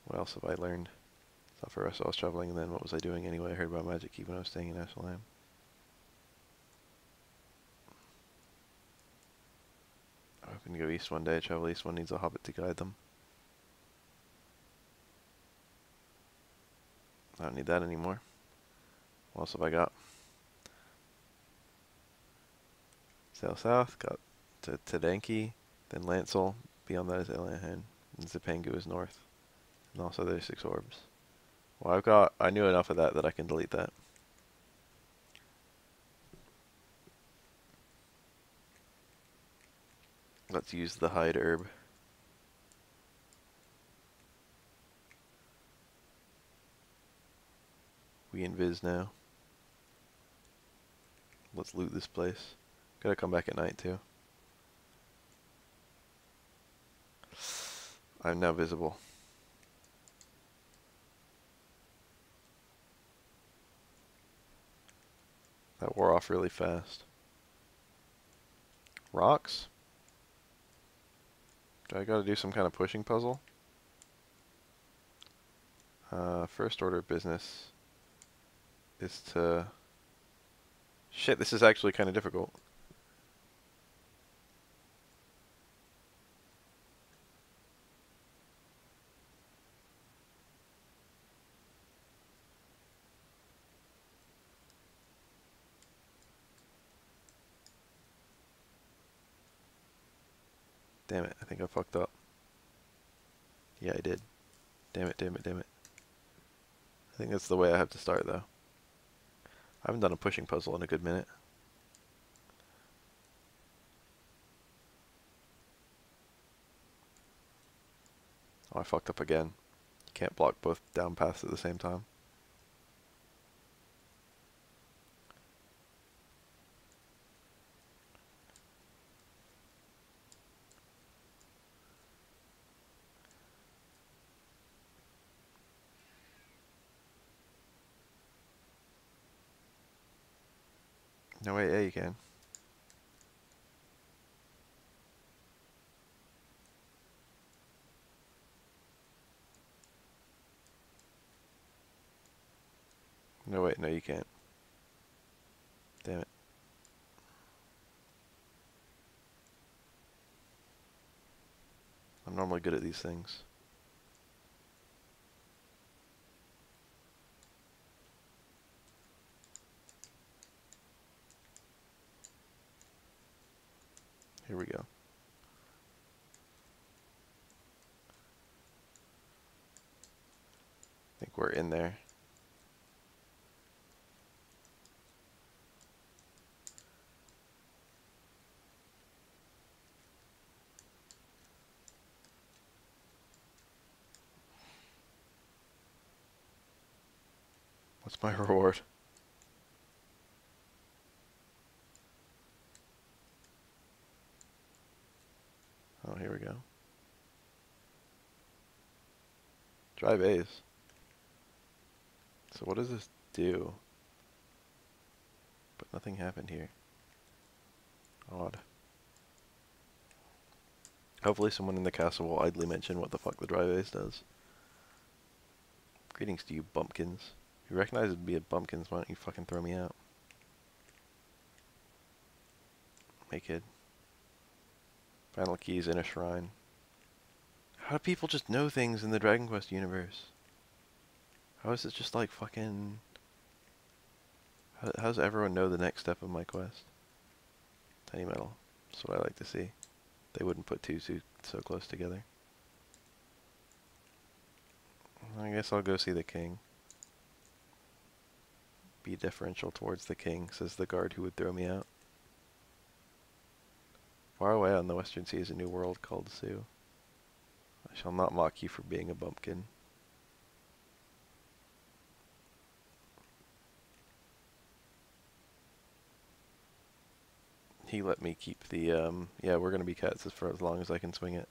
What else have I learned? Thought for us I was traveling, and then what was I doing anyway? I heard about magic key when I was staying in Ashland. Hoping to go east one day. Travel east, one needs a hobbit to guide them. I don't need that anymore. What else have I got? Sail south, got to Tedenki, then Lancel. Beyond that is Eliahan, and Zipangu is north. And also there's 6 orbs. Well, I knew enough of that I can delete that. Let's use the hide herb. We invis now. Let's loot this place. Gotta come back at night too. I'm now visible. That wore off really fast. Rocks? Do I gotta do some kind of pushing puzzle? First order of business is to... Shit, this is actually kind of difficult. Damn it, I think I fucked up. Yeah, I did. Damn it, damn it, damn it. I think that's the way I have to start, though. I haven't done a pushing puzzle in a good minute. Oh, I fucked up again. You can't block both down paths at the same time. No, wait, yeah, you can. No, wait, no, you can't. Damn it. I'm normally good at these things. Here we go. I think we're in there. What's my reward? Oh, here we go. Dry base. So what does this do? But nothing happened here. Odd. Hopefully someone in the castle will idly mention what the fuck the dry base does. Greetings to you, bumpkins. If you recognize it to be a bumpkins, why don't you fucking throw me out? Hey kid. Final keys in a shrine. How do people just know things in the Dragon Quest universe? How is it just like fucking... How does everyone know the next step of my quest? Tiny metal. That's what I like to see. They wouldn't put two so close together. I guess I'll go see the king. Be deferential towards the king, says the guard who would throw me out. Far away on the western sea is a new world called Sue. I shall not mock you for being a bumpkin. He let me keep the, yeah, we're gonna be cats for as long as I can swing it.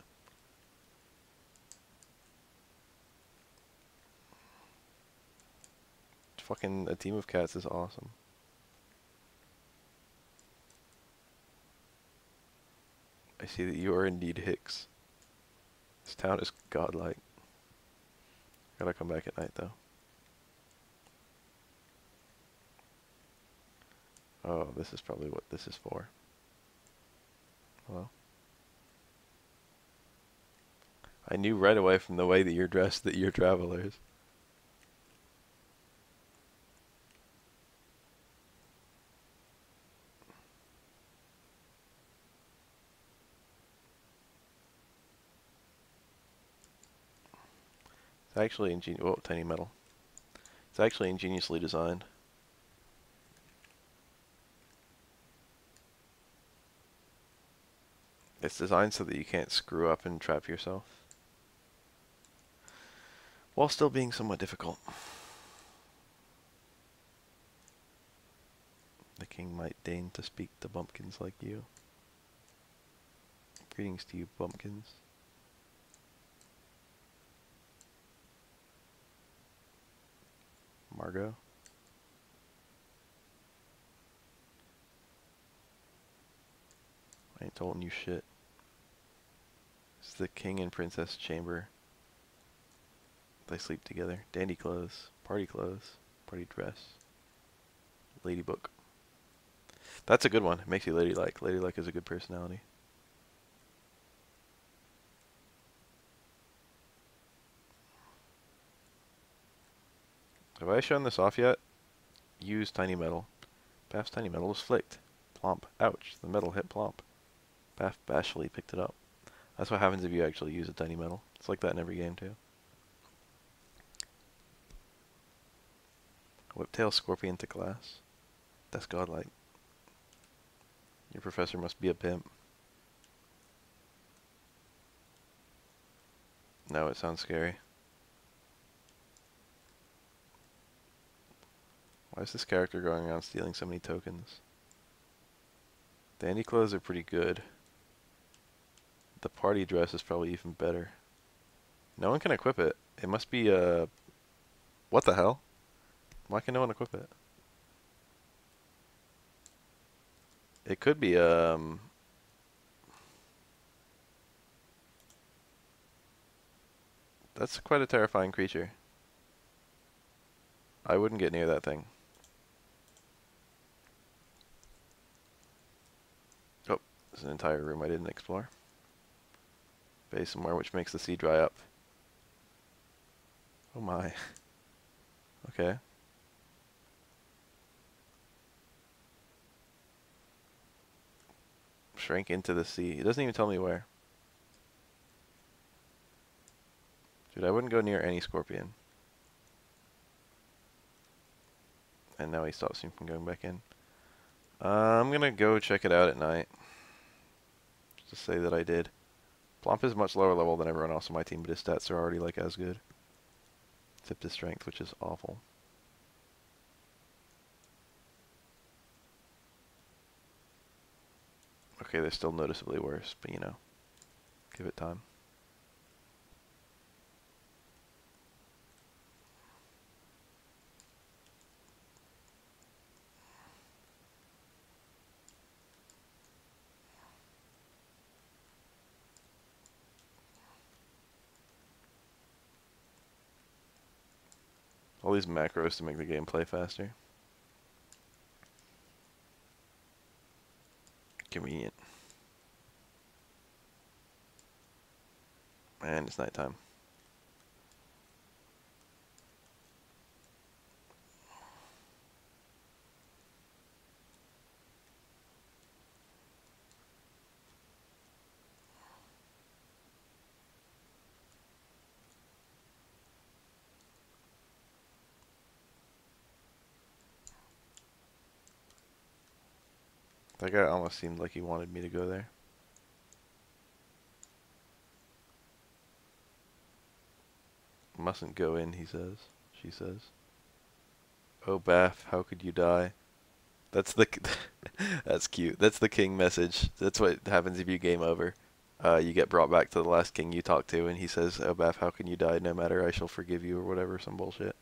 Fucking a team of cats is awesome. I see that you are indeed Hicks. This town is godlike. Gotta come back at night though. Oh, this is probably what this is for. Hello? I knew right away from the way that you're dressed that you're travelers. It's actually ingenious. Whoa, tiny metal. It's actually ingeniously designed. It's designed so that you can't screw up and trap yourself, while still being somewhat difficult. The king might deign to speak to bumpkins like you. Greetings to you, bumpkins. Margot. I ain't told you shit. It's the king and princess chamber. They sleep together. Dandy clothes, party dress, lady book. That's a good one. It makes you ladylike. Ladylike is a good personality. Have I shown this off yet? Use tiny metal. Baff's tiny metal was flicked. Plomp. Ouch. The metal hit plomp. Baff bashfully picked it up. That's what happens if you actually use a tiny metal. It's like that in every game too. Whiptail scorpion to glass. That's godlike. Your professor must be a pimp. No, it sounds scary. Why is this character going around stealing so many tokens? Dandy clothes are pretty good. The party dress is probably even better. No one can equip it. It must be what the hell? Why can no one equip it? It could be that's quite a terrifying creature. I wouldn't get near that thing. Oh, there's an entire room I didn't explore. Base somewhere which makes the sea dry up. Oh my. Okay. Shrink into the sea. It doesn't even tell me where. Dude, I wouldn't go near any scorpion. And now he stops me from going back in. I'm gonna go check it out at night. Just to say that I did. Plomp is much lower level than everyone else on my team, but his stats are already like as good. Except his strength, which is awful. Okay, they're still noticeably worse, but you know, give it time. All these macros to make the game play faster. Convenient. And it's nighttime. That guy almost seemed like he wanted me to go there. Mustn't go in, he says. She says. Oh, Baff, how could you die? That's the... That's cute. That's the king message. That's what happens if you game over. You get brought back to the last king you talked to, and he says, oh, Baff, how can you die? No matter, I shall forgive you, or whatever, some bullshit.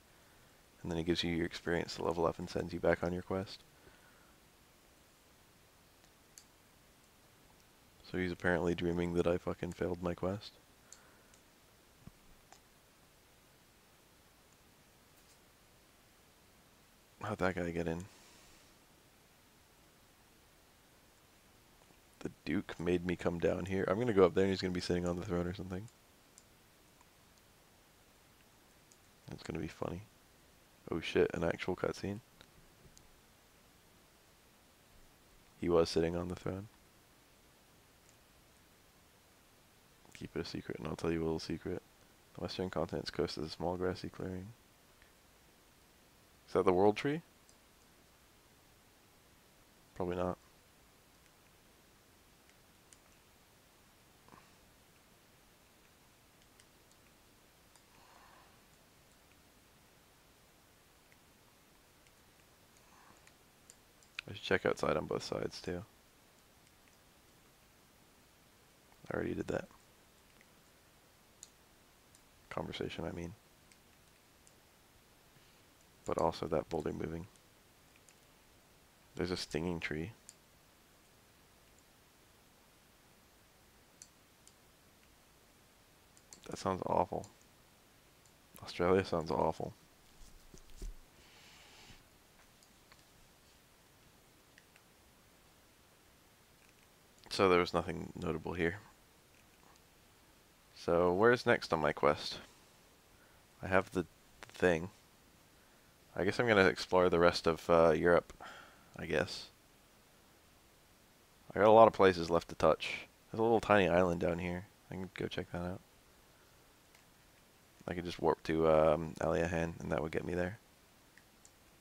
And then he gives you your experience to level up and sends you back on your quest. So he's apparently dreaming that I fucking failed my quest. How'd that guy get in? The Duke made me come down here. I'm gonna go up there and he's gonna be sitting on the throne or something. It's gonna be funny. Oh shit, an actual cutscene. He was sitting on the throne. Keep it a secret, and I'll tell you a little secret. The western continent's coast is a small grassy clearing. Is that the world tree? Probably not. I should check outside on both sides too. I already did that. Conversation, I mean. But also that boulder moving. There's a stinging tree. That sounds awful. Australia sounds awful. So there was nothing notable here. So where's next on my quest? I have the thing. I guess I'm gonna explore the rest of Europe, I guess. I got a lot of places left to touch. There's a little tiny island down here. I can go check that out. I could just warp to Aliahan and that would get me there.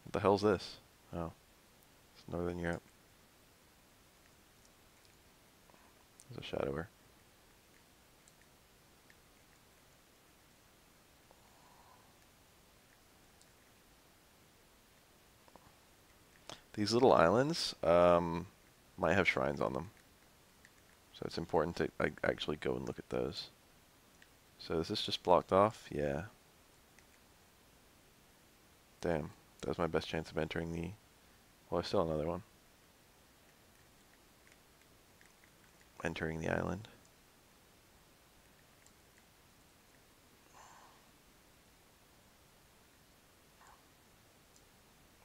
What the hell's this? Oh, it's Northern Europe. There's a shadower. These little islands might have shrines on them. So it's important to actually go and look at those. So is this just blocked off? Yeah. Damn. That was my best chance of entering the... Well, there's still another one. Entering the island.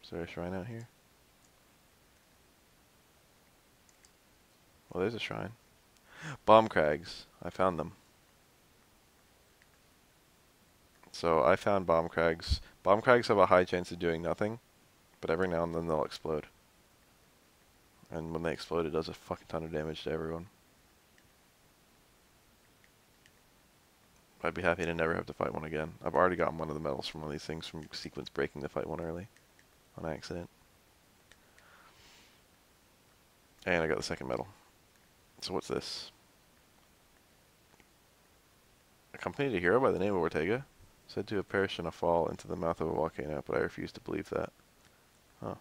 Is there a shrine out here? Well, there's a shrine. Bomb crags. I found them. So I found bomb crags. Bomb crags have a high chance of doing nothing, but every now and then they'll explode. And when they explode, it does a fucking ton of damage to everyone. I'd be happy to never have to fight one again. I've already gotten one of the medals from one of these things from sequence breaking the fight one early. On accident. And I got the second medal. So what's this? Accompanied a hero by the name of Ortega? Said to have perished in a fall into the mouth of a volcano, but I refuse to believe that. Huh.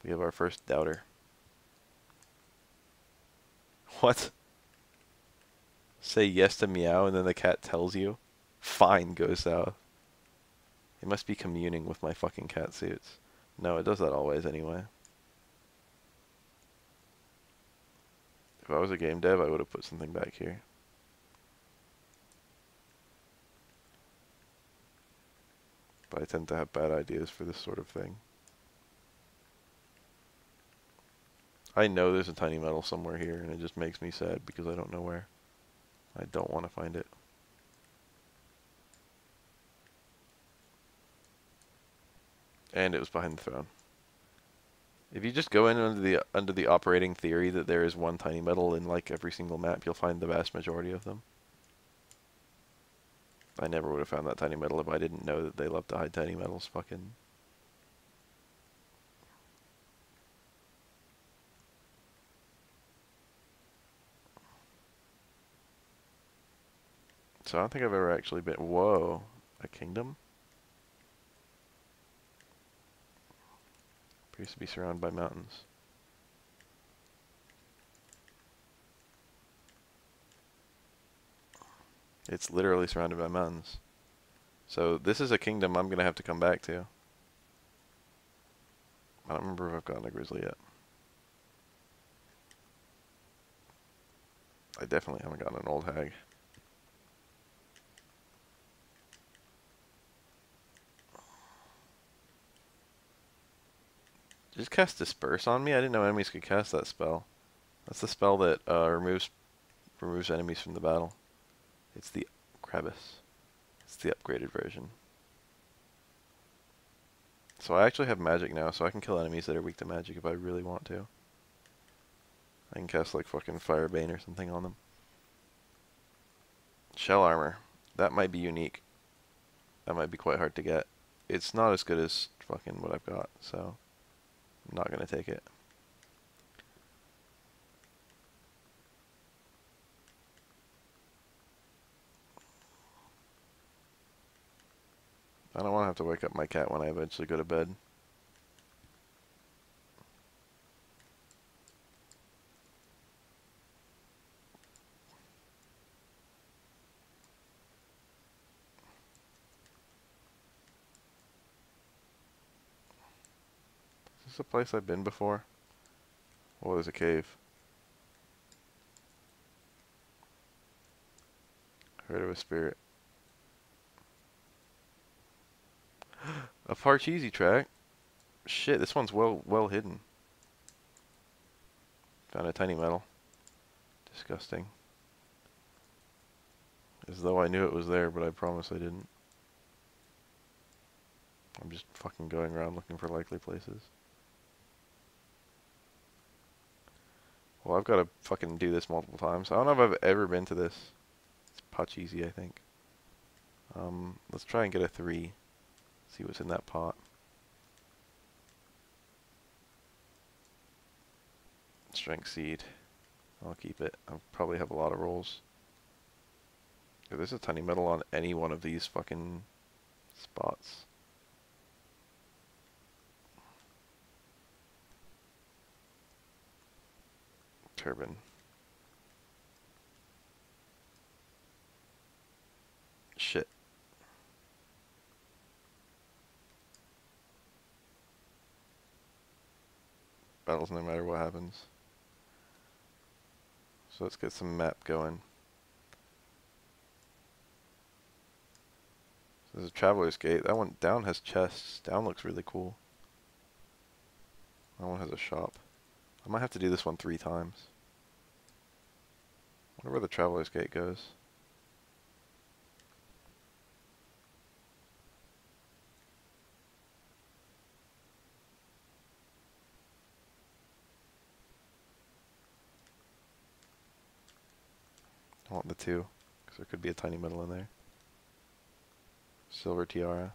We have our first doubter. What? Say yes to meow and then the cat tells you? Fine, go south. It must be communing with my fucking cat suits. No, it does that always anyway. If I was a game dev, I would have put something back here. But I tend to have bad ideas for this sort of thing. I know there's a tiny medal somewhere here, and it just makes me sad because I don't know where. I don't want to find it. And it was behind the throne. If you just go in under the operating theory that there is one tiny medal in like every single map, you'll find the vast majority of them. I never would have found that tiny medal if I didn't know that they love to hide tiny medals. Fucking. So I don't think I've ever actually been. Whoa, a kingdom? Appears to be surrounded by mountains. It's literally surrounded by mountains. So this is a kingdom I'm gonna have to come back to. I don't remember if I've gotten a grizzly yet. I definitely haven't gotten an old hag. Just cast Disperse on me? I didn't know enemies could cast that spell. That's the spell that removes enemies from the battle. It's the Krabbis. It's the upgraded version. So I actually have magic now, so I can kill enemies that are weak to magic if I really want to. I can cast like fucking Firebane or something on them. Shell armor. That might be unique. That might be quite hard to get. It's not as good as fucking what I've got, so I'm not gonna take it. I don't want to have to wake up my cat when I eventually go to bed. Is this a place I've been before? Oh, there's a cave. Heard of a spirit. A Parcheesi track? Shit, this one's well hidden. Found a tiny metal. Disgusting. As though I knew it was there, but I promise I didn't. I'm just fucking going around looking for likely places. Well, I've got to fucking do this multiple times. I don't know if I've ever been to this. It's Parcheesi, I think. Let's try and get a 3. See what's in that pot. Strength seed. I'll keep it. I'll probably have a lot of rolls. If there's a tiny metal on any one of these fucking spots. Turban. Shit. Battles no matter what happens. So let's get some map going. So there's a Traveler's Gate. That one down has chests. Down looks really cool. That one has a shop. I might have to do this one 3 times. I wonder where the Traveler's Gate goes. I want the 2, because there could be a tiny metal in there. Silver tiara.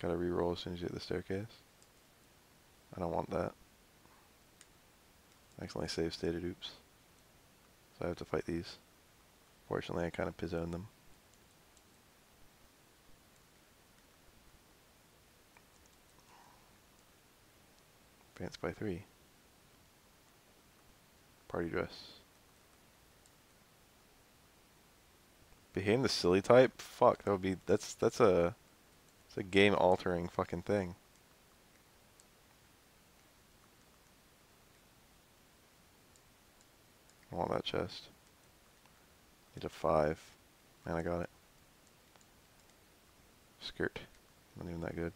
Gotta reroll as soon as you hit the staircase. I don't want that. Accidentally save stated, oops. So I have to fight these. Fortunately, I kind of pizzoned them. Advance by 3. Party dress. Behave the silly type? Fuck, that would be that's a game altering fucking thing. I want that chest. Need a 5. Man, I got it. Skirt. Not even that good.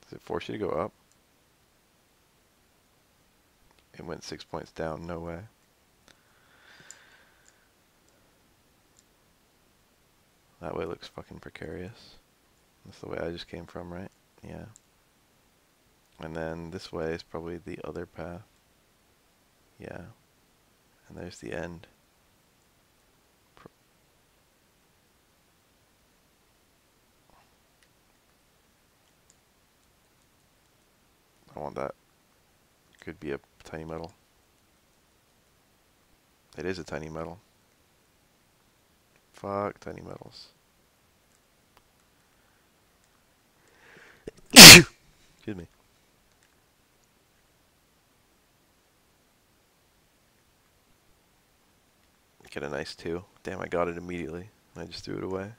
Does it force you to go up? It went 6 points down, no way. That way looks fucking precarious. That's the way I just came from, right? Yeah. And then this way is probably the other path. Yeah. And there's the end. I want that. Could be a tiny metal. It is a tiny metal. Fuck tiny metals. Excuse me. Get a nice 2. Damn, I got it immediately. I just threw it away.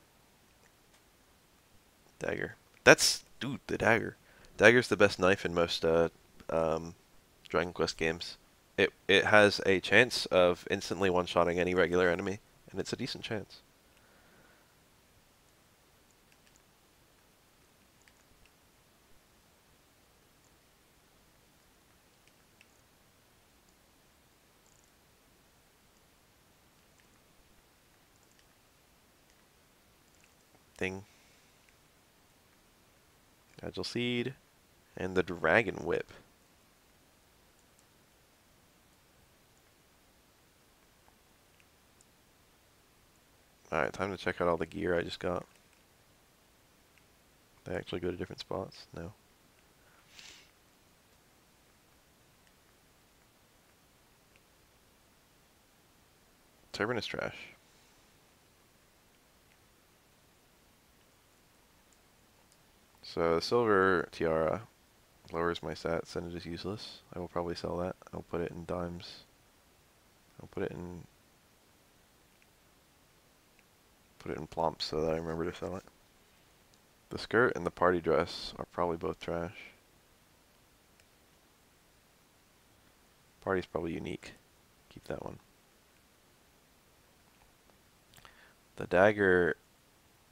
Dagger. That's, dude, the dagger. Dagger's the best knife in most Dragon Quest games. It has a chance of instantly one-shotting any regular enemy, and it's a decent chance. thing. Agile Seed. And the Dragon Whip. Alright, time to check out all the gear I just got. They actually go to different spots? No. Turban is trash. So the silver tiara lowers my stats and it is useless. I will probably sell that. I'll put it in dimes. I'll put it in plumps so that I remember to sell it. The skirt and the party dress are probably both trash. Party's probably unique. Keep that one. The dagger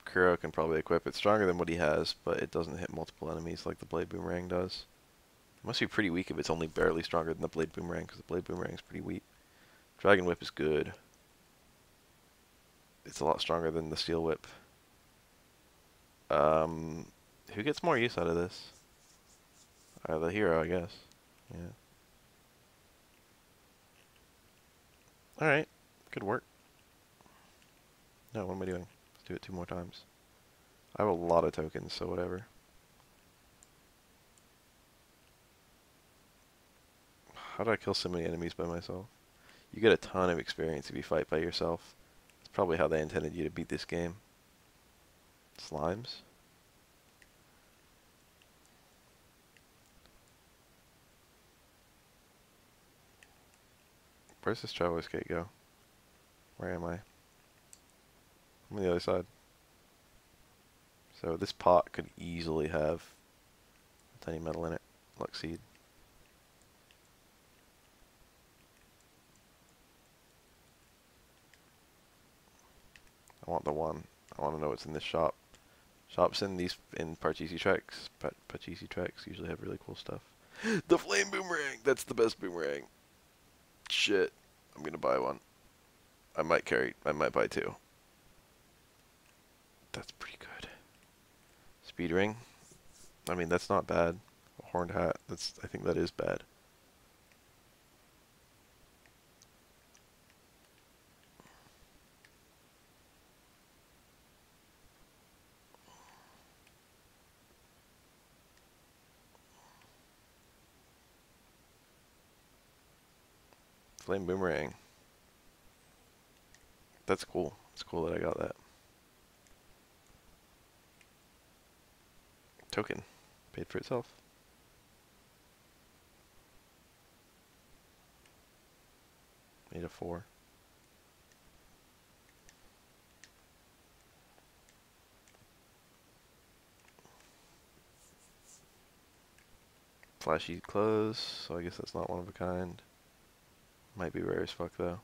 Kuro can probably equip. It's stronger than what he has, but it doesn't hit multiple enemies like the blade boomerang does. It must be pretty weak if it's only barely stronger than the blade boomerang, because the blade boomerang is pretty weak. Dragon whip is good. It's a lot stronger than the steel whip. Who gets more use out of this? The hero, I guess. Yeah. Alright. Good work. No, what am I doing? Let's do it 2 more times. I have a lot of tokens, so whatever. How did I kill so many enemies by myself? You get a ton of experience if you fight by yourself. That's probably how they intended you to beat this game. Slimes? Where's this traveler's gate go? Where am I? I'm on the other side. So this pot could easily have a tiny metal in it. Luck seed. I want the one. I want to know what's in this shop. Shops in Parcheesi tracks. Parcheesi tracks usually have really cool stuff. The flame boomerang! That's the best boomerang. Shit. I'm gonna buy one. I might buy 2. That's pretty good. Speed ring. I mean, that's not bad. A horned hat. I think that is bad. Flame boomerang. That's cool. It's cool that I got that. Token. Paid for itself. Made a 4. Flashy clothes, so I guess that's not one of a kind. Might be rare as fuck though.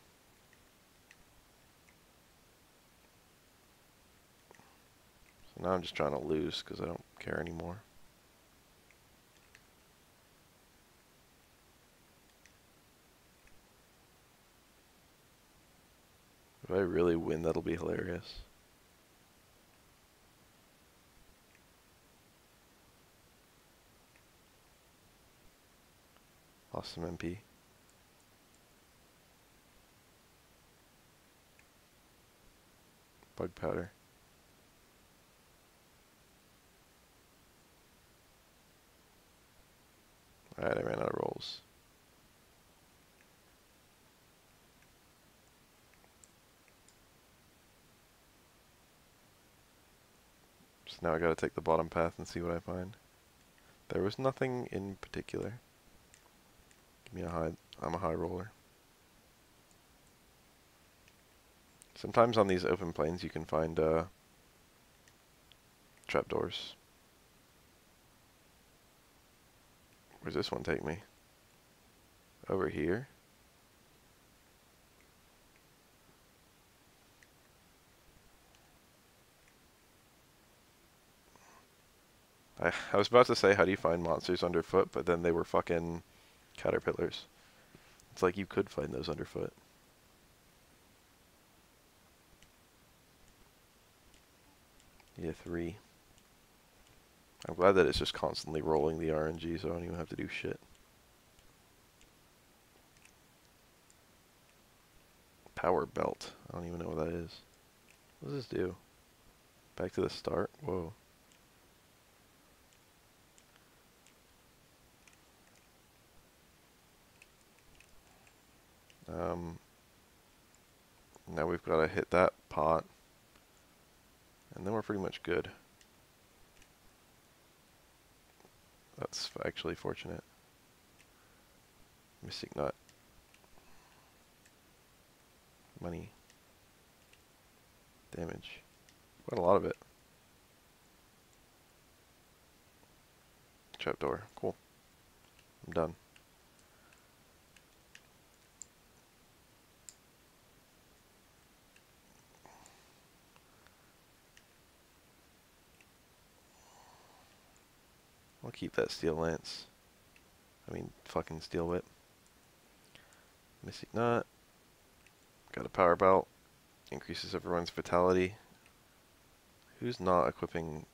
So now I'm just trying to lose because I don't care anymore. If I really win, that'll be hilarious. Lost some MP. Bug powder. Alright, I ran out of rolls. So now I gotta take the bottom path and see what I find. There was nothing in particular. Give me a high. I'm a high roller. Sometimes on these open plains you can find trapdoors. Where's this one take me? Over here? I was about to say, how do you find monsters underfoot, but then they were fucking caterpillars. It's like you could find those underfoot. Yeah, 3. I'm glad that it's just constantly rolling the RNG, so I don't even have to do shit. Power belt. I don't even know what that is. What does this do? Back to the start? Whoa. Now we've got to hit that pot. And then we're pretty much good. That's actually fortunate. Mystic nut. Money. Damage. Quite a lot of it. Trapdoor. Cool. I'm done. I'll keep that steel lance. I mean, fucking steel whip. Mystic nut. Got a power belt. Increases everyone's vitality. Who's not equipping?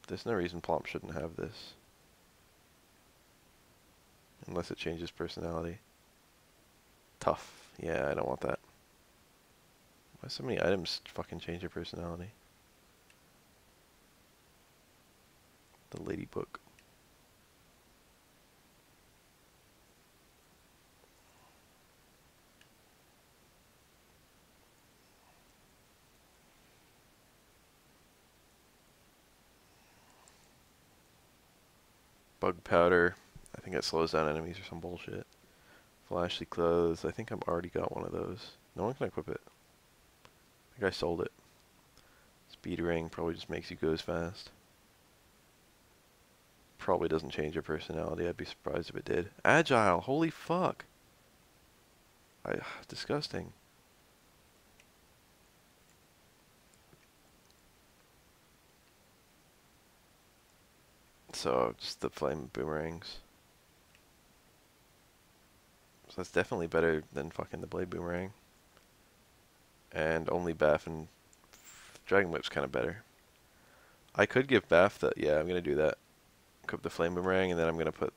There's no reason Plomp shouldn't have this. Unless it changes personality. Tough. Yeah, I don't want that. Why so many items fucking change your personality? The lady book. Bug powder. I think it slows down enemies or some bullshit. Flashy clothes. I think I've already got one of those. No one can equip it. I think I sold it. Speed ring probably just makes you go as fast. Probably doesn't change your personality. I'd be surprised if it did. Agile. Holy fuck. Disgusting. So, just the flame boomerangs. So that's definitely better than fucking the blade boomerang. And only Baff and Dragon Whip's kind of better. I could give Baff the... Yeah, I'm going to do that. Equip the flame boomerang, and then I'm going to put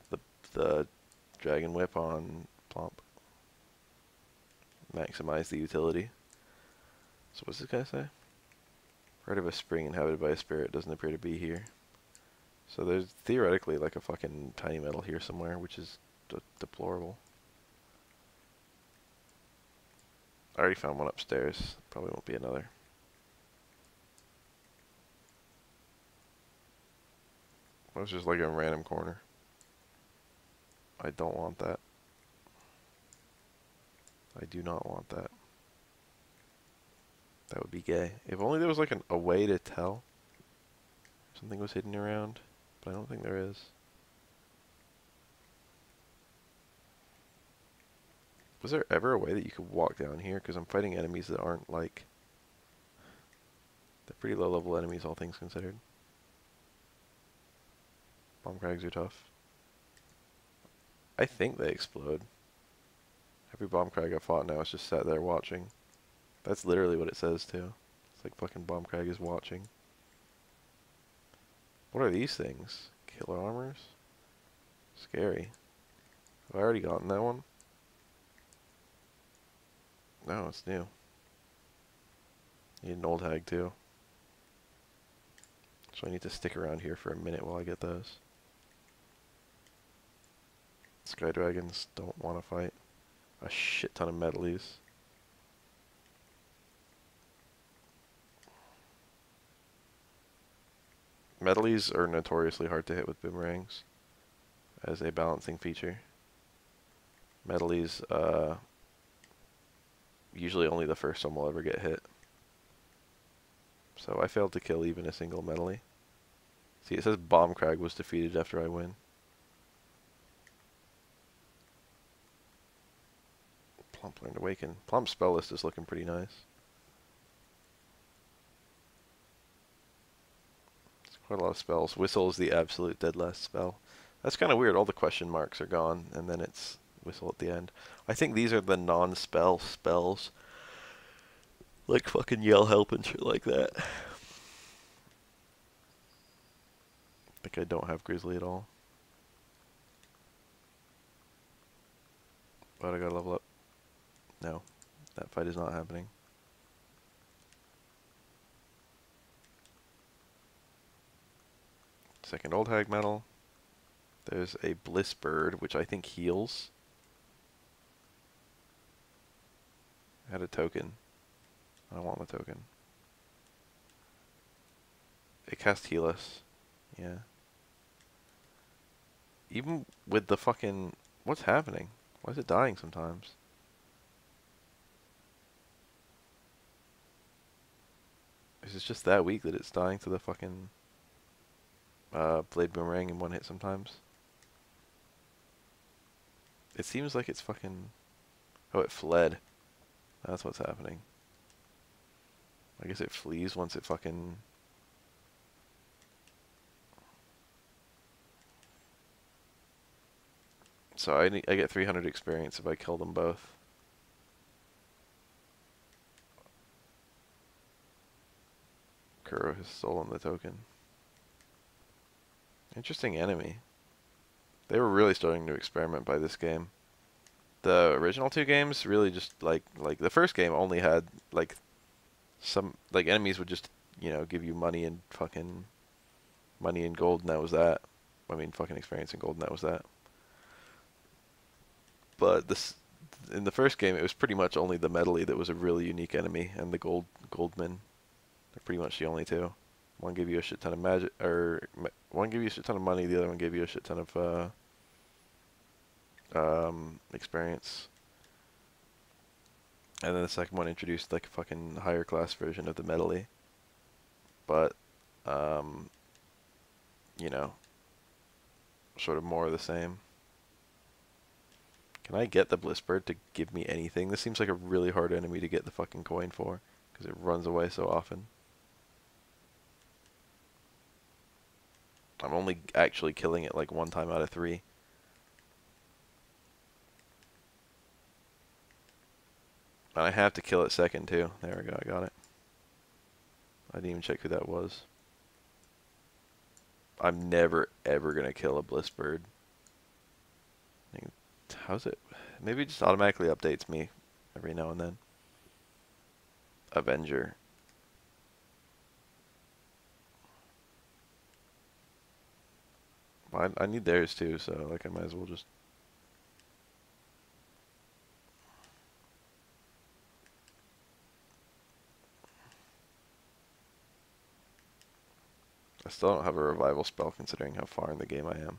the Dragon Whip on Plomp. Maximize the utility. So what's this guy say? Part of a spring inhabited by a spirit doesn't appear to be here. So there's theoretically like a fucking tiny metal here somewhere, which is deplorable. I already found one upstairs. Probably won't be another. That was just like a random corner. I don't want that. I do not want that. That would be gay. If only there was like a way to tell something was hidden around, but I don't think there is. Was there ever a way that you could walk down here? Because I'm fighting enemies that aren't like... They're pretty low level enemies, all things considered. Bomb crags are tough. I think they explode. Every bomb crag I fought now is just sat there watching. That's literally what it says too. It's like fucking bomb crag is watching. What are these things? Killer armors? Scary. Have I already gotten that one? No, it's new. Need an old hag too. So I need to stick around here for a minute while I get those. Sky dragons don't want to fight. A shit ton of medleys. Medleys are notoriously hard to hit with boomerangs as a balancing feature. Medleys, usually only the first one will ever get hit. So I failed to kill even a single medley. See, it says Bomb Crag was defeated after I win. Plump learned Awaken. Plump's spell list is looking pretty nice. It's quite a lot of spells. Whistle is the absolute dead last spell. That's kind of weird. All the question marks are gone, and then it's Whistle at the end. I think these are the non-spell spells. Like fucking yell help and shit like that. Think I don't have Grizzly at all. But I gotta level up. No, that fight is not happening. Second old hag medal. There's a Bliss Bird, which I think heals. I had a token. I don't want my token. It cast heal us. Yeah. Even with the fucking... What's happening? Why is it dying sometimes? Is it just that weak that it's dying to the fucking... Blade Boomerang in one hit sometimes? It seems like it's fucking... Oh, it fled. That's what's happening. I guess it flees once it fucking... So I get 300 experience if I kill them both. Kuro has stolen the token. Interesting enemy. They were really starting to experiment by this game. The original two games really just like the first game only had like some like enemies would just, you know, give you money and fucking money and gold, and that was that. I mean fucking experience and gold, and that was that. But this in the first game it was pretty much only the medley that was a really unique enemy, and the goldmen. They're pretty much the only two. One gave you a shit ton of magic, or one gave you a shit ton of money. The other one gave you a shit ton of experience. And then the second one introduced like a fucking higher class version of the medley. But, you know, sort of more of the same. Can I get the Bliss Bird to give me anything? This seems like a really hard enemy to get the fucking coin for, because it runs away so often. I'm only actually killing it like one time out of 3. And I have to kill it second too. There we go, I got it. I didn't even check who that was. I'm never ever gonna kill a Bliss Bird. How's it? Maybe it just automatically updates me every now and then. Avenger. I need theirs too, so like I might as well just... I still don't have a revival spell considering how far in the game I am.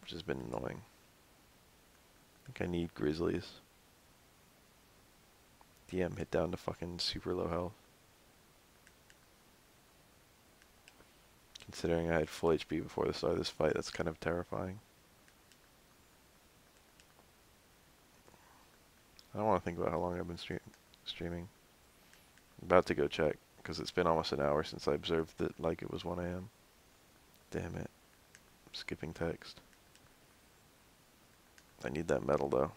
Which has been annoying. I think I need Grizzlies. DM hit down to fucking super low health. Considering I had full HP before the start of this fight, that's kind of terrifying. I don't want to think about how long I've been streaming. I'm about to go check, because it's been almost an hour since I observed that like it was 1 AM. Damn it. I'm skipping text. I need that medal though.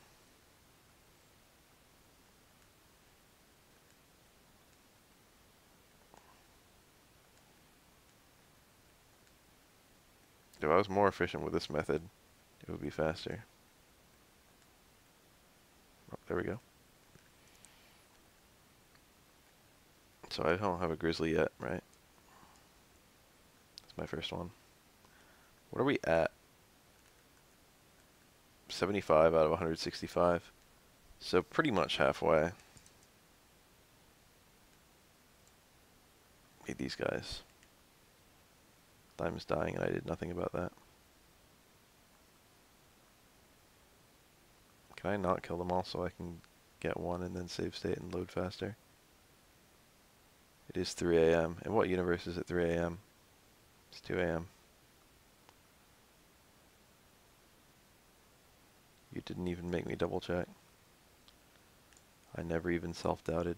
If I was more efficient with this method, it would be faster. Oh, there we go. So I don't have a Grizzly yet, right? That's my first one. What are we at? 75 out of 165. So pretty much halfway. Meet these guys. Diamond's dying and I did nothing about that. Can I not kill them all so I can get one and then save state and load faster? It is 3 AM. In what universe is it 3 AM? It's 2 AM. You didn't even make me double check. I never even self-doubted.